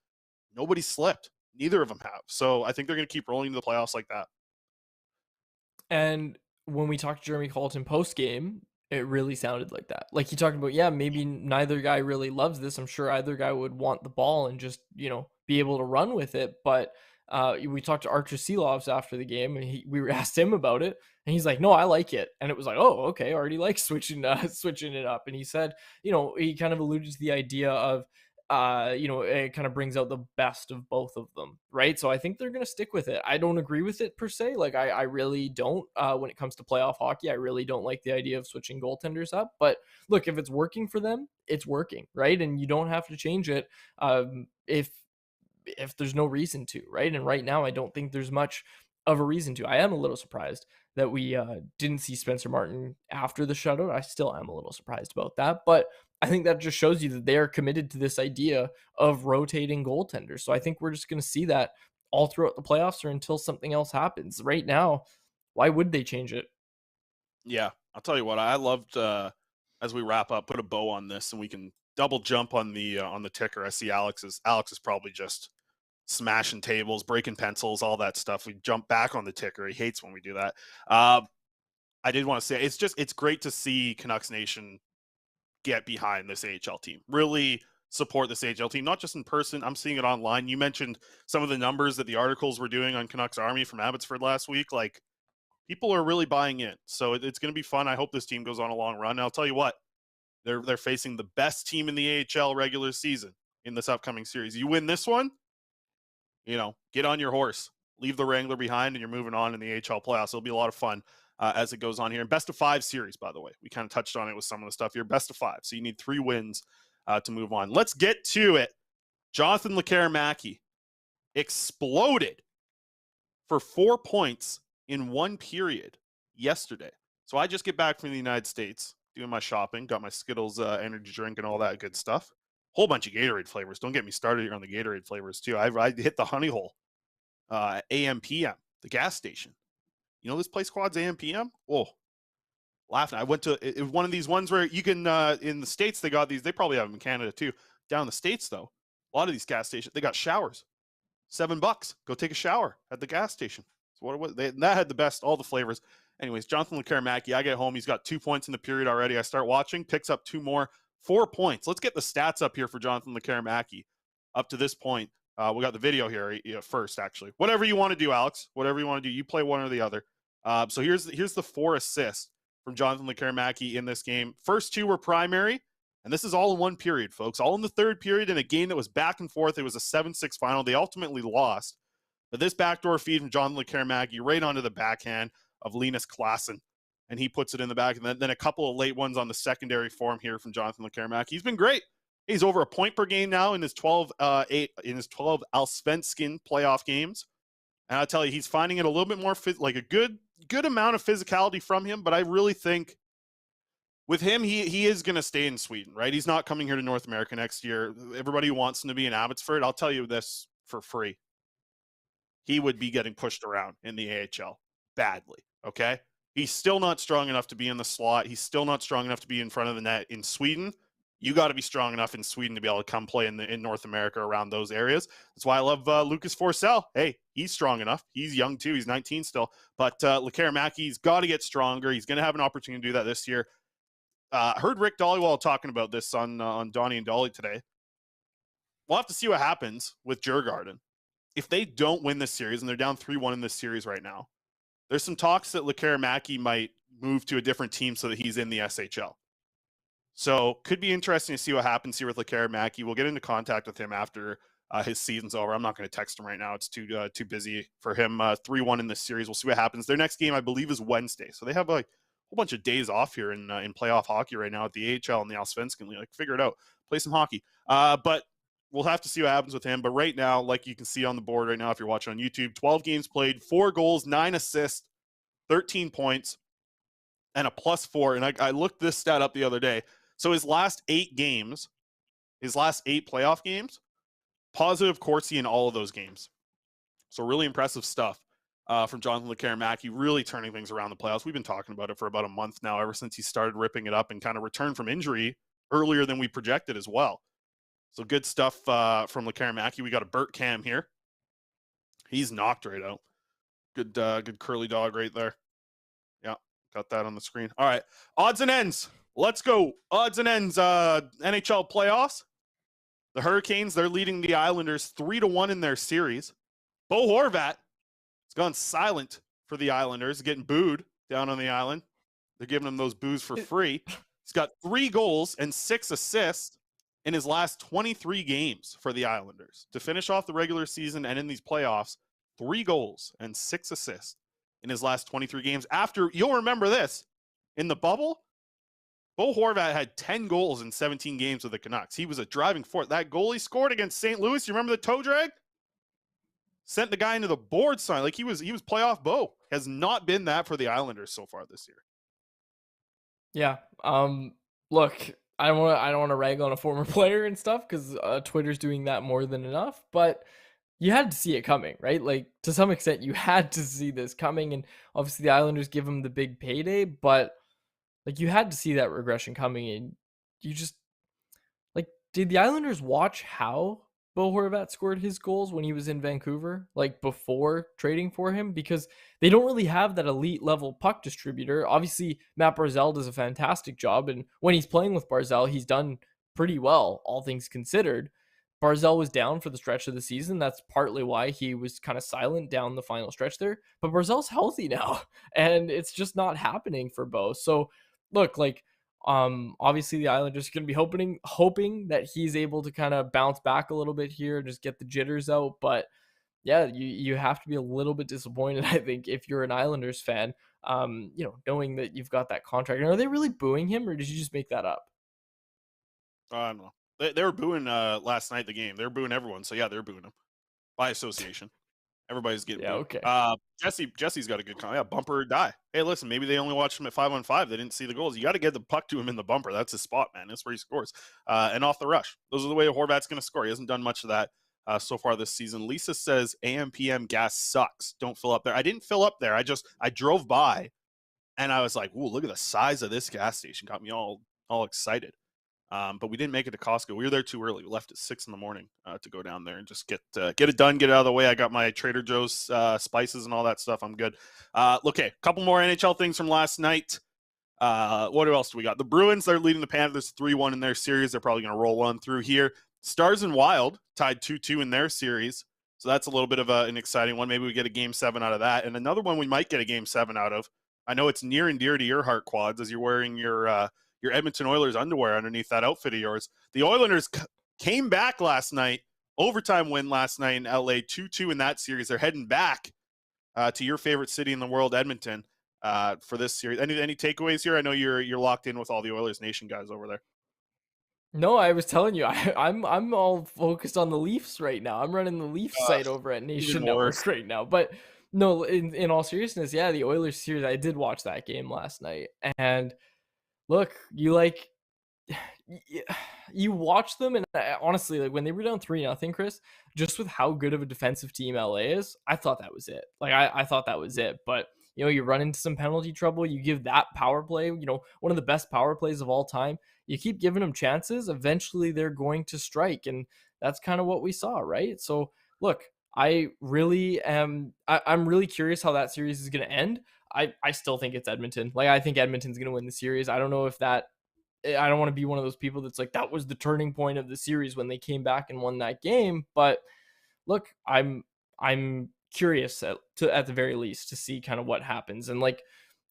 Nobody slipped. Neither of them have. So I think they're going to keep rolling into the playoffs like that. And when we talked to Jeremy Colleton post-game, it really sounded like that. Like he talked about, yeah, maybe neither guy really loves this. I'm sure either guy would want the ball and just, be able to run with it. But we talked to Archer Seelovs after the game, and we asked him about it, and he's like, "No, I like it." And it was like, "Oh, okay, already like switching it up." And he said, he kind of alluded to the idea of, it kind of brings out the best of both of them, right? So I think they're going to stick with it. I don't agree with it per se. Like I really don't, when it comes to playoff hockey, I really don't like the idea of switching goaltenders up. But look, if it's working for them, it's working, right? And you don't have to change it if there's no reason to, right? And right now, I don't think there's much of a reason to. I am a little surprised that we didn't see Spencer Martin after the shutout. I still am a little surprised about that, but I think that just shows you that they are committed to this idea of rotating goaltenders. So I think we're just going to see that all throughout the playoffs or until something else happens. Right now, why would they change it? Yeah, I'll tell you what. I loved as we wrap up, put a bow on this, and we can double jump on the ticker. I see Alex is probably just smashing tables, breaking pencils, all that stuff. We jump back on the ticker. He hates when we do that. I did want to say it's great to see Canucks Nation get behind this AHL team. Really support this AHL team, not just in person. I'm seeing it online. You mentioned some of the numbers that the articles were doing on Canucks Army from Abbotsford last week. Like, people are really buying in. So it's going to be fun. I hope this team goes on a long run. And I'll tell you what, they're facing the best team in the AHL regular season in this upcoming series. You win this one, get on your horse, leave the Wrangler behind, and you're moving on in the AHL playoffs. It'll be a lot of fun as it goes on here. And best of 5 series, by the way. We kind of touched on it with some of the stuff here. Best of 5. So you need 3 wins to move on. Let's get to it. Jonathan Lekkerimäki exploded for 4 points in 1 period yesterday. So I just get back from the United States, doing my shopping, got my Skittles energy drink and all that good stuff. Whole bunch of Gatorade flavors. Don't get me started here on the Gatorade flavors too. I hit the honey hole AM PM, the gas station. This place Quads AM PM? Oh, laughing. I went to one of these ones where you can in the States they got these. They probably have them in Canada too. Down in the States though, a lot of these gas stations, they got showers. $7. Go take a shower at the gas station. So what it was, that had the best, all the flavors. Anyways, Jonathan Lekkerimäki, I get home. He's got 2 points in the period already. I start watching, picks up 2 more, 4 points. Let's get the stats up here for Jonathan Lekkerimäki up to this point. We got the video here first, actually. Whatever you want to do, Alex. Whatever you want to do. You play one or the other. So here's the 4 assists from Jonathan Lekkerimäki in this game. First 2 were primary, and this is all in 1 period, folks. All in the 3rd period in a game that was back and forth. It was a 7-6 final. They ultimately lost. But this backdoor feed from Jonathan Lekkerimäki right onto the backhand of Linus Klassen, and he puts it in the back. And then a couple of late ones on the secondary form here from Jonathan Lekkerimäki. He's been great. He's over a point per game now in his 12 Allsvenskan playoff games. And I'll tell you, he's finding it a little bit more like a good amount of physicality from him. But I really think with him, he is going to stay in Sweden, right? He's not coming here to North America next year. Everybody wants him to be in Abbotsford. I'll tell you this for free. He would be getting pushed around in the AHL badly, okay? He's still not strong enough to be in the slot. He's still not strong enough to be in front of the net in Sweden. You got to be strong enough in Sweden to be able to come play in North America around those areas. That's why I love Lucas Forsell. Hey, he's strong enough. He's young too. He's 19 still. But Lekkerimäki's got to get stronger. He's going to have an opportunity to do that this year. Heard Rick Dollywall talking about this on Donnie and Dolly today. We'll have to see what happens with Djurgården. If they don't win this series, and they're down 3-1 in this series right now, there's some talks that Lekkerimaki might move to a different team so that he's in the SHL. So could be interesting to see what happens here with Lekkerimaki. We'll get into contact with him after his season's over. I'm not going to text him right now. It's too busy for him. 3-1 in this series. We'll see what happens. Their next game, I believe, is Wednesday. So they have a whole bunch of days off here in playoff hockey right now at the AHL and the Allsvenskan League. Like, figure it out. Play some hockey. But we'll have to see what happens with him. But right now, like you can see on the board right now, if you're watching on YouTube, 12 games played, 4 goals, 9 assists, 13 points, and a +4. And I looked this stat up the other day. So his last 8 games, his last 8 playoff games, positive Corsi in all of those games. So really impressive stuff from Jonathan Lekkerimäki, really turning things around the playoffs. We've been talking about it for about a month now, ever since he started ripping it up and kind of returned from injury earlier than we projected as well. So good stuff from Lekkerimäki. We got a Burt Cam here. He's knocked right out. Good curly dog right there. Yeah, got that on the screen. All right, odds and ends. Let's go. Odds and ends. NHL playoffs. The Hurricanes, they're leading the Islanders 3-1 in their series. Bo Horvat has gone silent for the Islanders, getting booed down on the island. They're giving him those boos for free. He's got 3 goals and 6 assists in his last 23 games for the Islanders. To finish off the regular season and in these playoffs, 3 goals and 6 assists in his last 23 games. After, you'll remember this, in the bubble, Bo Horvat had 10 goals in 17 games with the Canucks. He was a driving force. That goal he scored against St. Louis, you remember the toe drag? Sent the guy into the board sign. Like he was playoff Bo. Has not been that for the Islanders so far this year. Yeah. Look, I don't want to rag on a former player and stuff because Twitter's doing that more than enough, but you had to see it coming, right? Like, to some extent, you had to see this coming, and obviously the Islanders give him the big payday, but like, you had to see that regression coming, and you just, like, did the Islanders watch how Bo Horvat scored his goals when he was in Vancouver, like, before trading for him? Because they don't really have that elite level puck distributor. Obviously, Matt Barzal does a fantastic job, and when he's playing with Barzal, he's done pretty well, all things considered. Barzal was down for the stretch of the season. That's partly why he was kind of silent down the final stretch there. But Barzal's healthy now, and it's just not happening for Bo. So, look, like, obviously the Islanders are going to be hoping that he's able to kind of bounce back a little bit here and just get the jitters out. But yeah, you have to be a little bit disappointed, I think, if you're an Islanders fan, knowing that you've got that contract. And are they really booing him, or did you just make that up? I don't know. They were booing last night the game. They were booing everyone. So yeah, they're booing him by association. Everybody's getting booed. Okay. Jesse's got a good comment. Yeah, bumper or die. Hey, listen, maybe they only watched him at 5-on-5. They didn't see the goals. You got to get the puck to him in the bumper. That's his spot, man. That's where he scores. And off the rush. Those are the way Horvat's going to score. He hasn't done much of that so far this season. Lisa says AM PM gas sucks. Don't fill up there. I didn't fill up there. I drove by and I was like, "Ooh, look at the size of this gas station." Got me all excited. But we didn't make it to Costco. We were there too early. We left at 6 in the morning to go down there and just get it done, get it out of the way. I got my Trader Joe's spices and all that stuff. I'm good. Okay, a couple more NHL things from last night. What else do we got? The Bruins, they're leading the Panthers 3-1 in their series. They're probably going to roll on through here. Stars and Wild tied 2-2 in their series. So that's a little bit of an exciting one. Maybe we get a Game 7 out of that. And another one we might get a Game 7 out of. I know it's near and dear to your heart, Quads, as you're wearing your Edmonton Oilers underwear underneath that outfit of yours. The Oilers came back last night, overtime win last night in LA, 2-2 in that series. They're heading back to your favorite city in the world, Edmonton, for this series. Any takeaways here? I know you're locked in with all the Oilers Nation guys over there. No, I was telling you, I'm all focused on the Leafs right now. I'm running the Leafs site over at Nation Network right now. But no, in all seriousness, yeah, the Oilers series, I did watch that game last night, and look, you watch them, and honestly, like, when they were down 3-0, Chris, just with how good of a defensive team LA is, I thought that was it. Like, I thought that was it. But, you run into some penalty trouble. You give that power play, one of the best power plays of all time. you keep giving them chances, eventually they're going to strike. And that's kind of what we saw, right? So look, I'm really curious how that series is going to end. I still think it's Edmonton. Like, I think Edmonton's going to win the series. I don't know if that, I don't want to be one of those people that's like, that was the turning point of the series when they came back and won that game. But look, I'm curious at the very least to see kind of what happens. And like,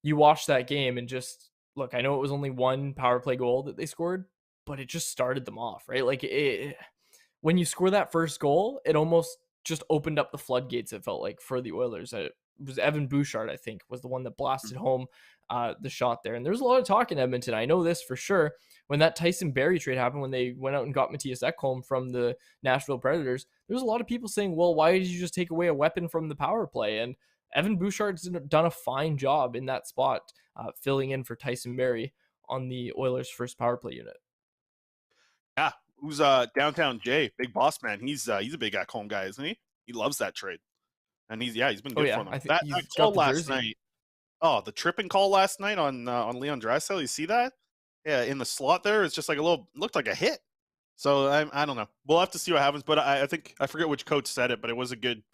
you watch that game and just look, I know it was only one power play goal that they scored, but it just started them off, right? Like, when you score that first goal, it almost just opened up the floodgates, it felt like, for the Oilers. It was Evan Bouchard, I think, was the one that blasted home the shot there. And there's a lot of talk in Edmonton. I know this for sure. When that Tyson Barrie trade happened, when they went out and got Matthias Ekholm from the Nashville Predators, there was a lot of people saying, well, why did you just take away a weapon from the power play? And Evan Bouchard's done a fine job in that spot, filling in for Tyson Barrie on the Oilers' first power play unit. Yeah, who's downtown Jay, big boss man. He's a big Ekholm guy, isn't he? He loves that trade, and he's been good for them. I think That he's call got the last jersey. night. Oh, the tripping call last night on Leon Draisaitl. You see that? Yeah, in the slot there, it's just like looked like a hit. So I don't know. We'll have to see what happens. But I think I forget which coach said it, but it was a good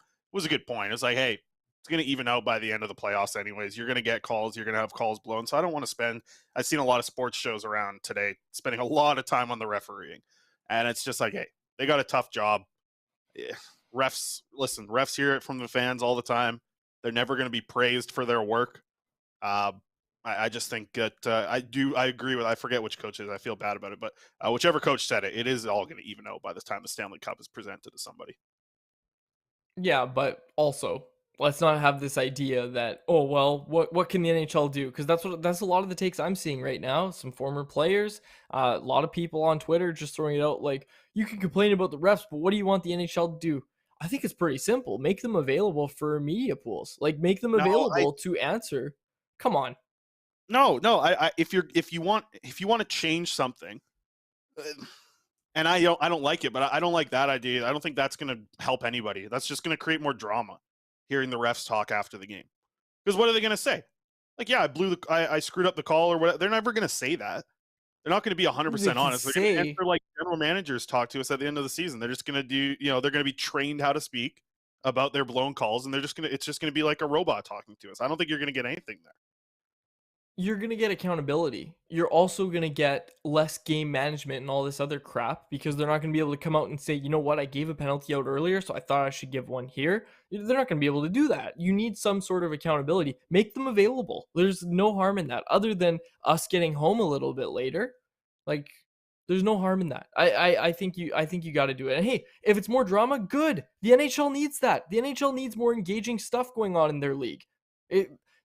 point. It's like, hey, it's going to even out by the end of the playoffs anyways. You're going to get calls. You're going to have calls blown. So I don't want to spend. I've seen a lot of sports shows around today spending a lot of time on the refereeing, and it's just like, hey, they got a tough job. Yeah. Refs hear it from the fans all the time. They're never going to be praised for their work. I just think that I agree with, I forget which coach it is. I feel bad about it, but whichever coach said it, it is all going to even out by the time the Stanley Cup is presented to somebody. Yeah, but also, let's not have this idea that, oh well, what can the NHL do? Because that's a lot of the takes I'm seeing right now. Some former players, a lot of people on Twitter just throwing it out like, you can complain about the refs, but what do you want the NHL to do? I think it's pretty simple. Make them available for media pools. Like, make them available to answer. Come on. No. If you want to change something, and I don't like it, but I don't like that idea. I don't think that's going to help anybody. That's just going to create more drama. Hearing the refs talk after the game, because what are they going to say? Like, yeah, I screwed up the call or whatever. They're never going to say that. They're not going to be 100% honest. They're going to answer like general managers talk to us at the end of the season. They're just going to do, they're going to be trained how to speak about their blown calls, and it's just going to be like a robot talking to us. I don't think you're going to get anything there. You're going to get accountability. You're also going to get less game management and all this other crap, because they're not going to be able to come out and say, you know what, I gave a penalty out earlier, so I thought I should give one here. They're not going to be able to do that. You need some sort of accountability. Make them available. There's no harm in that, other than us getting home a little bit later. Like, there's no harm in that. I think you got to do it. And hey, if it's more drama, good. The NHL needs that. The NHL needs more engaging stuff going on in their league.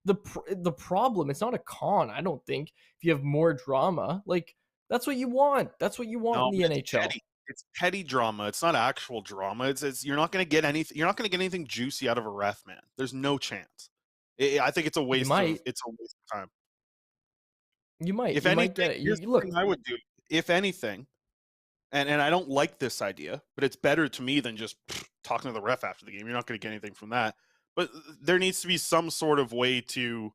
The problem, it's not a con, I don't think, if you have more drama. Like, that's what you want. That's what you want in the NHL. It's petty drama. It's not actual drama. It's you're not going to get anything. You're not going to get anything juicy out of a ref, man. There's no chance. I think it's a waste. It's a waste of time. You might. If you anything, might get it. Here's the thing I would do. If anything, and I don't like this idea, but it's better to me than just talking to the ref after the game. You're not going to get anything from that. But there needs to be some sort of way to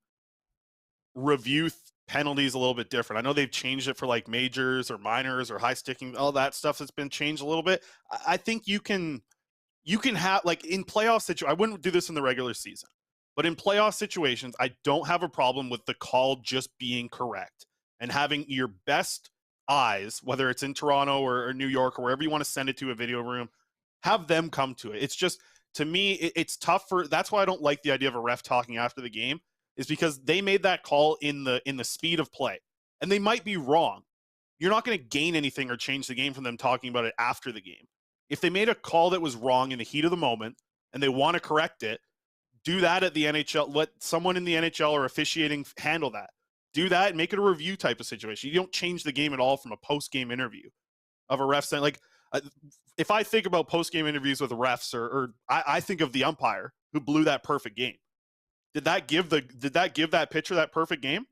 review penalties a little bit different. I know they've changed it for like majors or minors or high sticking, all that stuff that's been changed a little bit. I think you can have, like, in playoff situations, I wouldn't do this in the regular season, but in playoff situations, I don't have a problem with the call just being correct and having your best eyes, whether it's in Toronto or New York or wherever you want to send it to a video room, have them come to it. It's just, to me, it's tough that's why I don't like the idea of a ref talking after the game, is because they made that call in the speed of play, and they might be wrong. You're not going to gain anything or change the game from them talking about it after the game. If they made a call that was wrong in the heat of the moment and they want to correct it, do that at the NHL. Let someone in the NHL or officiating handle that. Do that and make it a review type of situation. You don't change the game at all from a post-game interview of a ref saying, like, if I think about post-game interviews with refs, or I think of the umpire who blew that perfect game. Did that give that pitcher that perfect game?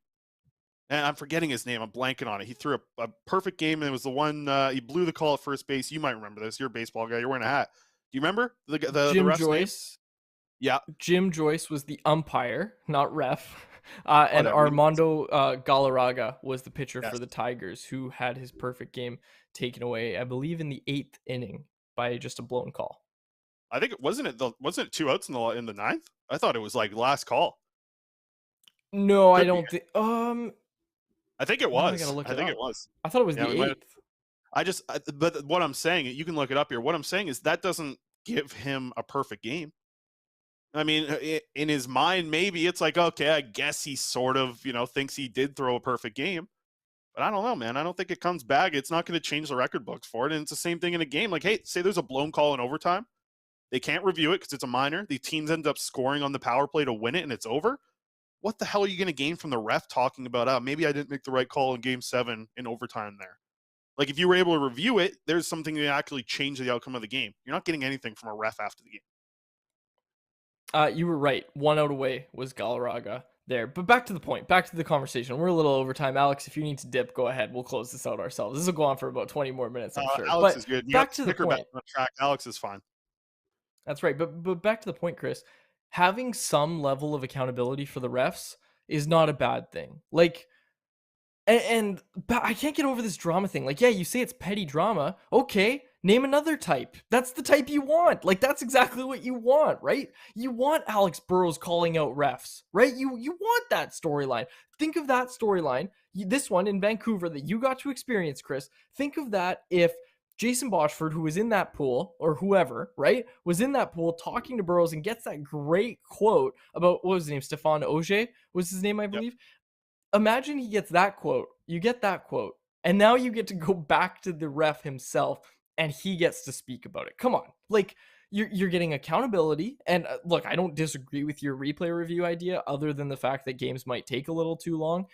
And I'm forgetting his name. I'm blanking on it. He threw a perfect game, and it was the one he blew the call at first base. You might remember this. You're a baseball guy. You're wearing a hat. Do you remember the Jim ref's Joyce? Name? Yeah. Jim Joyce was the umpire, not ref. And Whatever. Armando Galarraga was the pitcher Yes. for the Tigers, who had his perfect game taken away, I believe, in the 8th inning by just a blown call. I think wasn't it 2 outs in the 9th? I thought it was like last call. No, I Could be. don't think. I think it Now I was. gotta look I it think up. it was. I thought it was Yeah, the we might- 8th. But what I'm saying, you can look it up here. What I'm saying is that doesn't give him a perfect game. I mean, in his mind, maybe it's like, okay, I guess he sort of, thinks he did throw a perfect game. But I don't know, man. I don't think it comes back. It's not going to change the record books for it. And it's the same thing in a game. Like, hey, say there's a blown call in overtime. They can't review it because it's a minor. The teams end up scoring on the power play to win it, and it's over. What the hell are you going to gain from the ref talking about, maybe I didn't make the right call in game 7 in overtime there? Like, if you were able to review it, there's something that actually changed the outcome of the game. You're not getting anything from a ref after the game. You were right. 1 out away was Galarraga there. But back to the point, back to the conversation. We're a little over time. Alex, if you need to dip, go ahead. We'll close this out ourselves. This will go on for about 20 more minutes, I'm sure. Alex but is good. You back got to the sticker back point. on track. Alex is fine. That's right. But back to the point, Chris. Having some level of accountability for the refs is not a bad thing. Like, but I can't get over this drama thing. Like, yeah, you say it's petty drama. Okay, name another type. That's the type you want. Like, that's exactly what you want, right? You want Alex Burrows calling out refs, right? You want that storyline. Think of that storyline. This one in Vancouver that you got to experience, Chris. Think of that if Jason Boshford, who was in that pool, or whoever, right, was in that pool talking to Burrows and gets that great quote about, what was his name? Stefan Auger was his name, I believe. Yep. Imagine he gets that quote. You get that quote. And now you get to go back to the ref himself and he gets to speak about it. Come on. Like, you're getting accountability. And look, I don't disagree with your replay review idea other than the fact that games might take a little too long.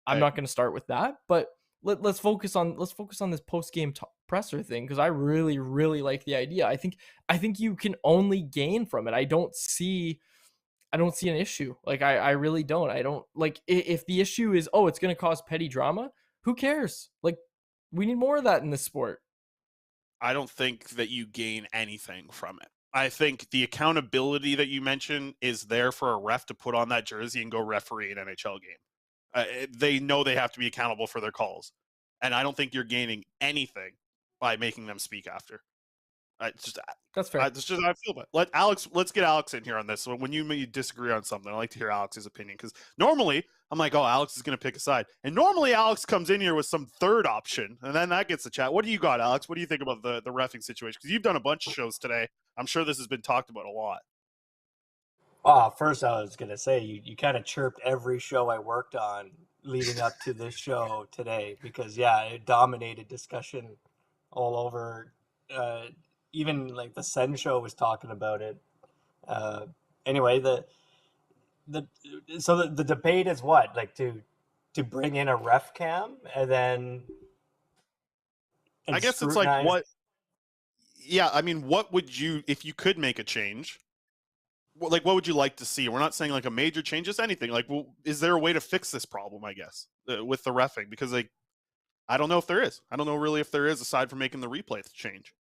I'm not going to start with that, but let's focus on this post-game presser thing, because I really, really like the idea. I think you can only gain from it. I don't see an issue. Like, I really don't. I don't, like, if the issue is, it's going to cause petty drama, who cares? Like, we need more of that in this sport. I don't think that you gain anything from it. I think the accountability that you mentioned is there for a ref to put on that jersey and go referee an NHL game. They know they have to be accountable for their calls. And I don't think you're gaining anything by making them speak after. That's fair. That's just how I feel about it. Let's get Alex in here on this. So when you disagree on something, I like to hear Alex's opinion, because normally I'm like, Alex is going to pick a side. And normally Alex comes in here with some third option, and then that gets the chat. What do you got, Alex? What do you think about the reffing situation? Because you've done a bunch of shows today. I'm sure this has been talked about a lot. First I was going to say, you kind of chirped every show I worked on leading up to this show today, because, yeah, it dominated discussion all over. Even like the Sen show was talking about it. Anyway, the debate is what, like, to bring in a ref cam and I guess it's like, what? Yeah, I mean, what would you, if you could make a change? Like, what would you like to see? We're not saying like a major change, just anything. Like, well, is there a way to fix this problem? I guess with the reffing, because like, I don't know if there is. I don't know really if there is, aside from making the replay change.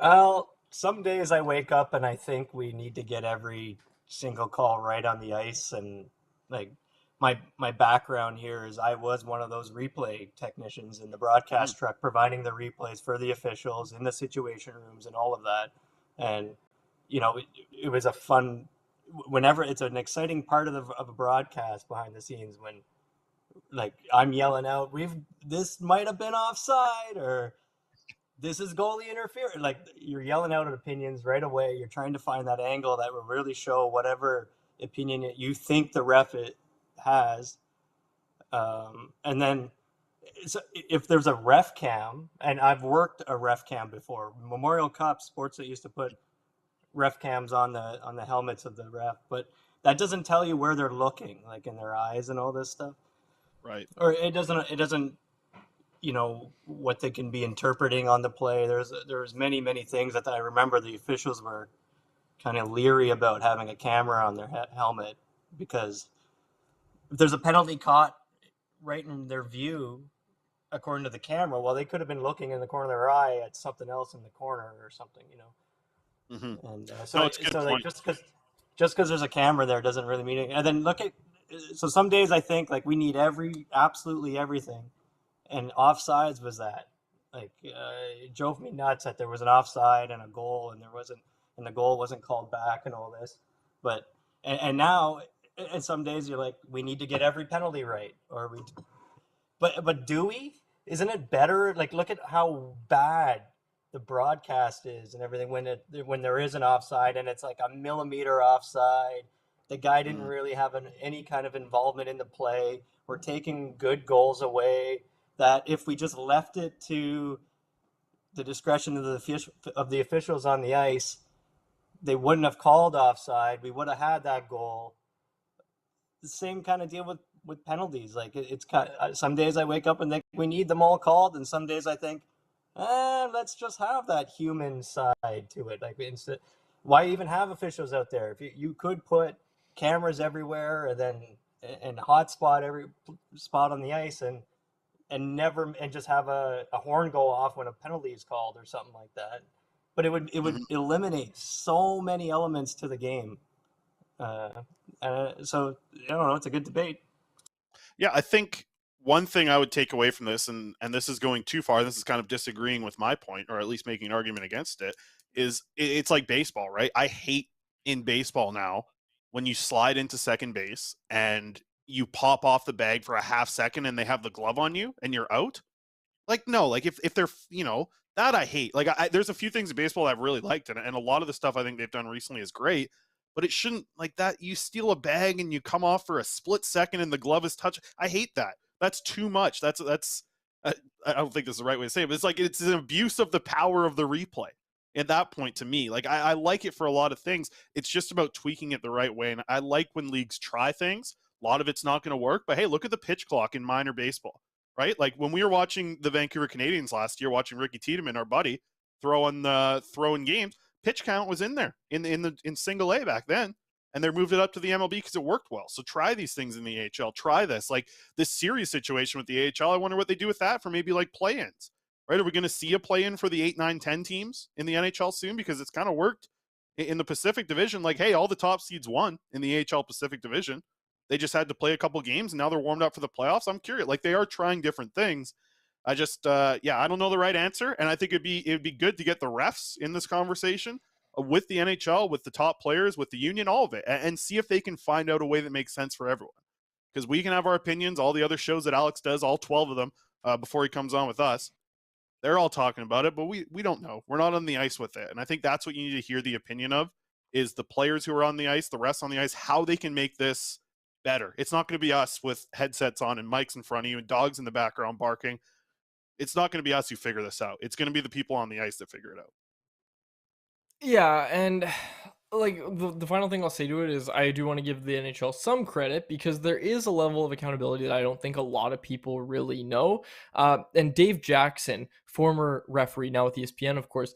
Well, some days I wake up and I think we need to get every single call right on the ice. And like, my background here is I was one of those replay technicians in the broadcast truck, providing the replays for the officials in the situation rooms and all of that. And, it was a fun, whenever it's an exciting part of a broadcast behind the scenes, when like I'm yelling out, this might have been offside, or this is goalie interference. Like, you're yelling out opinions right away. You're trying to find that angle that will really show whatever opinion you think the ref has. And then if there's a ref cam, and I've worked a ref cam before, Memorial Cup, sports that used to put ref cams on the helmets of the ref, but that doesn't tell you where they're looking, like in their eyes and all this stuff. Right. Or it doesn't what they can be interpreting on the play. There's many things that I remember the officials were kind of leery about having a camera on their helmet, because if there's a penalty caught right in their view, according to the camera, well, they could have been looking in the corner of their eye at something else in the corner or something, Mm-hmm. And no, it's a good point. Like, just because just because there's a camera there doesn't really mean it. And then so some days I think like we need absolutely everything, and offsides was that. Like it drove me nuts that there was an offside and a goal, and the goal wasn't called back and all this. But and now, and some days you're like, we need to get every penalty right, but do we? Isn't it better? Like, look at how bad the broadcast is and everything when there is an offside and it's like a millimeter offside. The guy didn't really have any kind of involvement in the play. We're taking good goals away. That if we just left it to the discretion of the officials on the ice, they wouldn't have called offside. We would have had that goal. The same kind of deal with penalties. Like it's kind of, some days I wake up and think we need them all called, and some days I think, let's just have that human side to it. Like why even have officials out there? If you could put cameras everywhere and hotspot every spot on the ice and just have a horn go off when a penalty is called or something like that. But it would eliminate so many elements to the game. So I don't know. It's a good debate. Yeah, I think one thing I would take away from this, and this is going too far, this is kind of disagreeing with my point, or at least making an argument against it, is it's like baseball, right? I hate in baseball now when you slide into second base and you pop off the bag for a half second and they have the glove on you and you're out. Like, no, like if they're, that I hate. Like, there's a few things in baseball I've really liked, and a lot of the stuff I think they've done recently is great, but it shouldn't, like that, you steal a bag and you come off for a split second and the glove is touched. I hate that. That's too much. That's I don't think this is the right way to say it, but it's like, it's an abuse of the power of the replay at that point to me. Like, I like it for a lot of things. It's just about tweaking it the right way, and I like when leagues try things. A lot of it's not going to work, but hey, look at the pitch clock in minor baseball. Right? Like when we were watching the Vancouver Canadians last year, watching Ricky Tiedemann, our buddy, throwing games, pitch count was in there in single A back then, and they moved it up to the MLB because it worked well. So try these things in the AHL. Try this, like this series situation with the AHL. I wonder what they do with that for maybe like play-ins. Right? Are we going to see a play-in for the 8, 9, 10 teams in the NHL soon? Because it's kind of worked in the Pacific Division. Like, hey, all the top seeds won in the AHL Pacific Division. They just had to play a couple games, and now they're warmed up for the playoffs. I'm curious. Like, they are trying different things. I just, I don't know the right answer, and I think it'd be good to get the refs in this conversation with the NHL, with the top players, with the union, all of it, and see if they can find out a way that makes sense for everyone. Because we can have our opinions. All the other shows that Alex does, all 12 of them, before he comes on with us, they're all talking about it, but we don't know. We're not on the ice with it, and I think that's what you need to hear the opinion of, is the players who are on the ice, the refs on the ice, how they can make this better. It's not going to be us with headsets on and mics in front of you and dogs in the background barking. It's not going to be us who figure this out. It's going to be the people on the ice that figure it out. Yeah, and like the final thing I'll say to it is I do want to give the NHL some credit because there is a level of accountability that I don't think a lot of people really know. And Dave Jackson, former referee, now with ESPN, of course,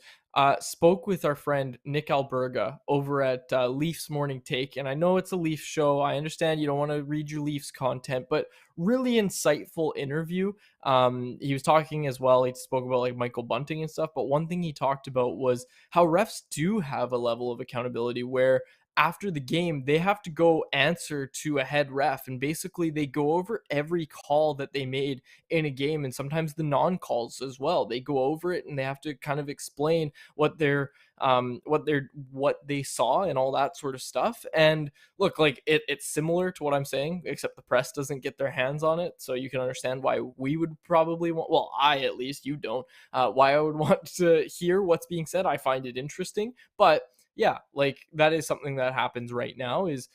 spoke with our friend Nick Alberga over at Leafs Morning Take. And I know it's a Leafs show. I understand you don't want to read your Leafs content, but really insightful interview. He was talking as well. He spoke about like Michael Bunting and stuff. But one thing he talked about was how refs do have a level of accountability where after the game, they have to go answer to a head ref, and basically they go over every call that they made in a game, and sometimes the non-calls as well. They go over it and they have to kind of explain what they saw and all that sort of stuff. And look, like it's similar to what I'm saying, except the press doesn't get their hands on it, so you can understand why we would probably want, well, I at least, you don't, why I would want to hear what's being said. I find it interesting, but yeah, like that is something that happens right now, is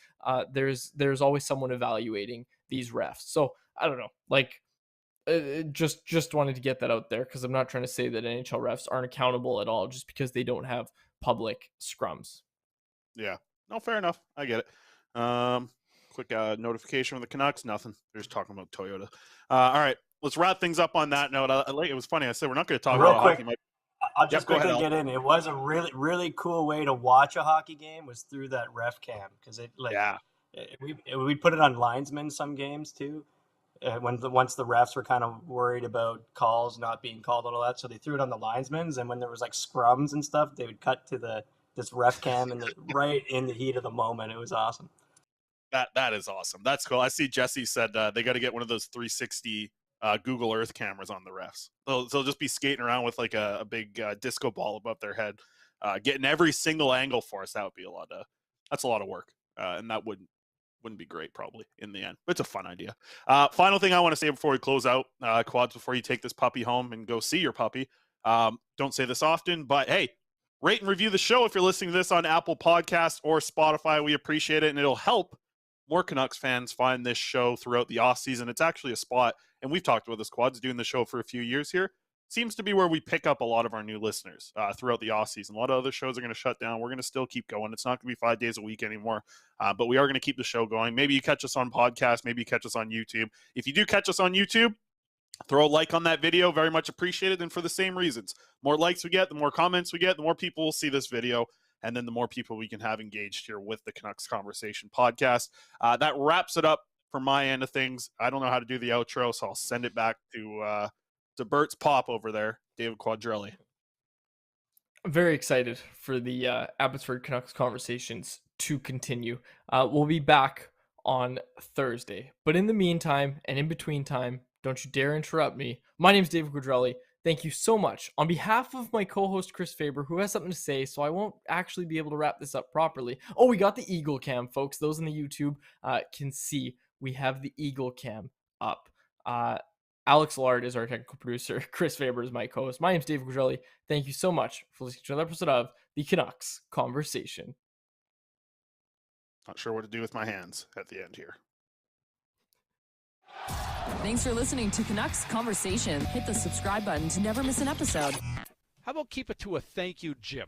there's always someone evaluating these refs. So I don't know, like just wanted to get that out there because I'm not trying to say that NHL refs aren't accountable at all just because they don't have public scrums. Yeah, no, fair enough. I get it. Quick notification from the Canucks. Nothing. They're just talking about Toyota. All right, let's wrap things up on that note. It was funny. I said we're not going to talk Real about quick, hockey. I'll just quickly get in. It was a really, really cool way to watch a hockey game was through that ref cam, because we put it on linesmen some games too. Once the refs were kind of worried about calls not being called and all that, so they threw it on the linesmen. And when there was like scrums and stuff, they would cut to the this ref cam right in the heat of the moment. It was awesome. That is awesome. That's cool. I see Jesse said they got to get one of those 360 Google Earth cameras on the refs. They'll just be skating around with like a big disco ball above their head, getting every single angle for us. That would be that's a lot of work, and that wouldn't be great probably in the end. But it's a fun idea. Final thing I want to say before we close out, Quads, before you take this puppy home and go see your puppy. Don't say this often, but hey, rate and review the show if you're listening to this on Apple Podcasts or Spotify. We appreciate it, and it'll help more Canucks fans find this show throughout the off season. It's actually a spot, and we've talked about this, Quads, doing the show for a few years here. Seems to be where we pick up a lot of our new listeners throughout the off season. A lot of other shows are going to shut down. We're going to still keep going. It's not going to be 5 days a week anymore, but we are going to keep the show going. Maybe you catch us on podcast. Maybe you catch us on YouTube. If you do catch us on YouTube, throw a like on that video. Very much appreciated. And for the same reasons, more likes we get, the more comments we get, the more people will see this video. And then the more people we can have engaged here with the Canucks Conversation podcast. That wraps it up for my end of things. I don't know how to do the outro, so I'll send it back to Bert's pop over there, David Quadrelli. I'm very excited for the Abbotsford Canucks Conversations to continue. We'll be back on Thursday. But in the meantime, and in between time, don't you dare interrupt me. My name is David Quadrelli. Thank you so much. On behalf of my co-host, Chris Faber, who has something to say, so I won't actually be able to wrap this up properly. Oh, we got the Eagle Cam, folks. Those in the YouTube can see we have the Eagle Cam up. Alex Lard is our technical producer. Chris Faber is my co-host. My name is David Quadrelli. Thank you so much for listening to another episode of the Canucks Conversation. Not sure what to do with my hands at the end here. Thanks for listening to Canucks Conversation. Hit the subscribe button to never miss an episode. How about keep it to a thank you, Jim?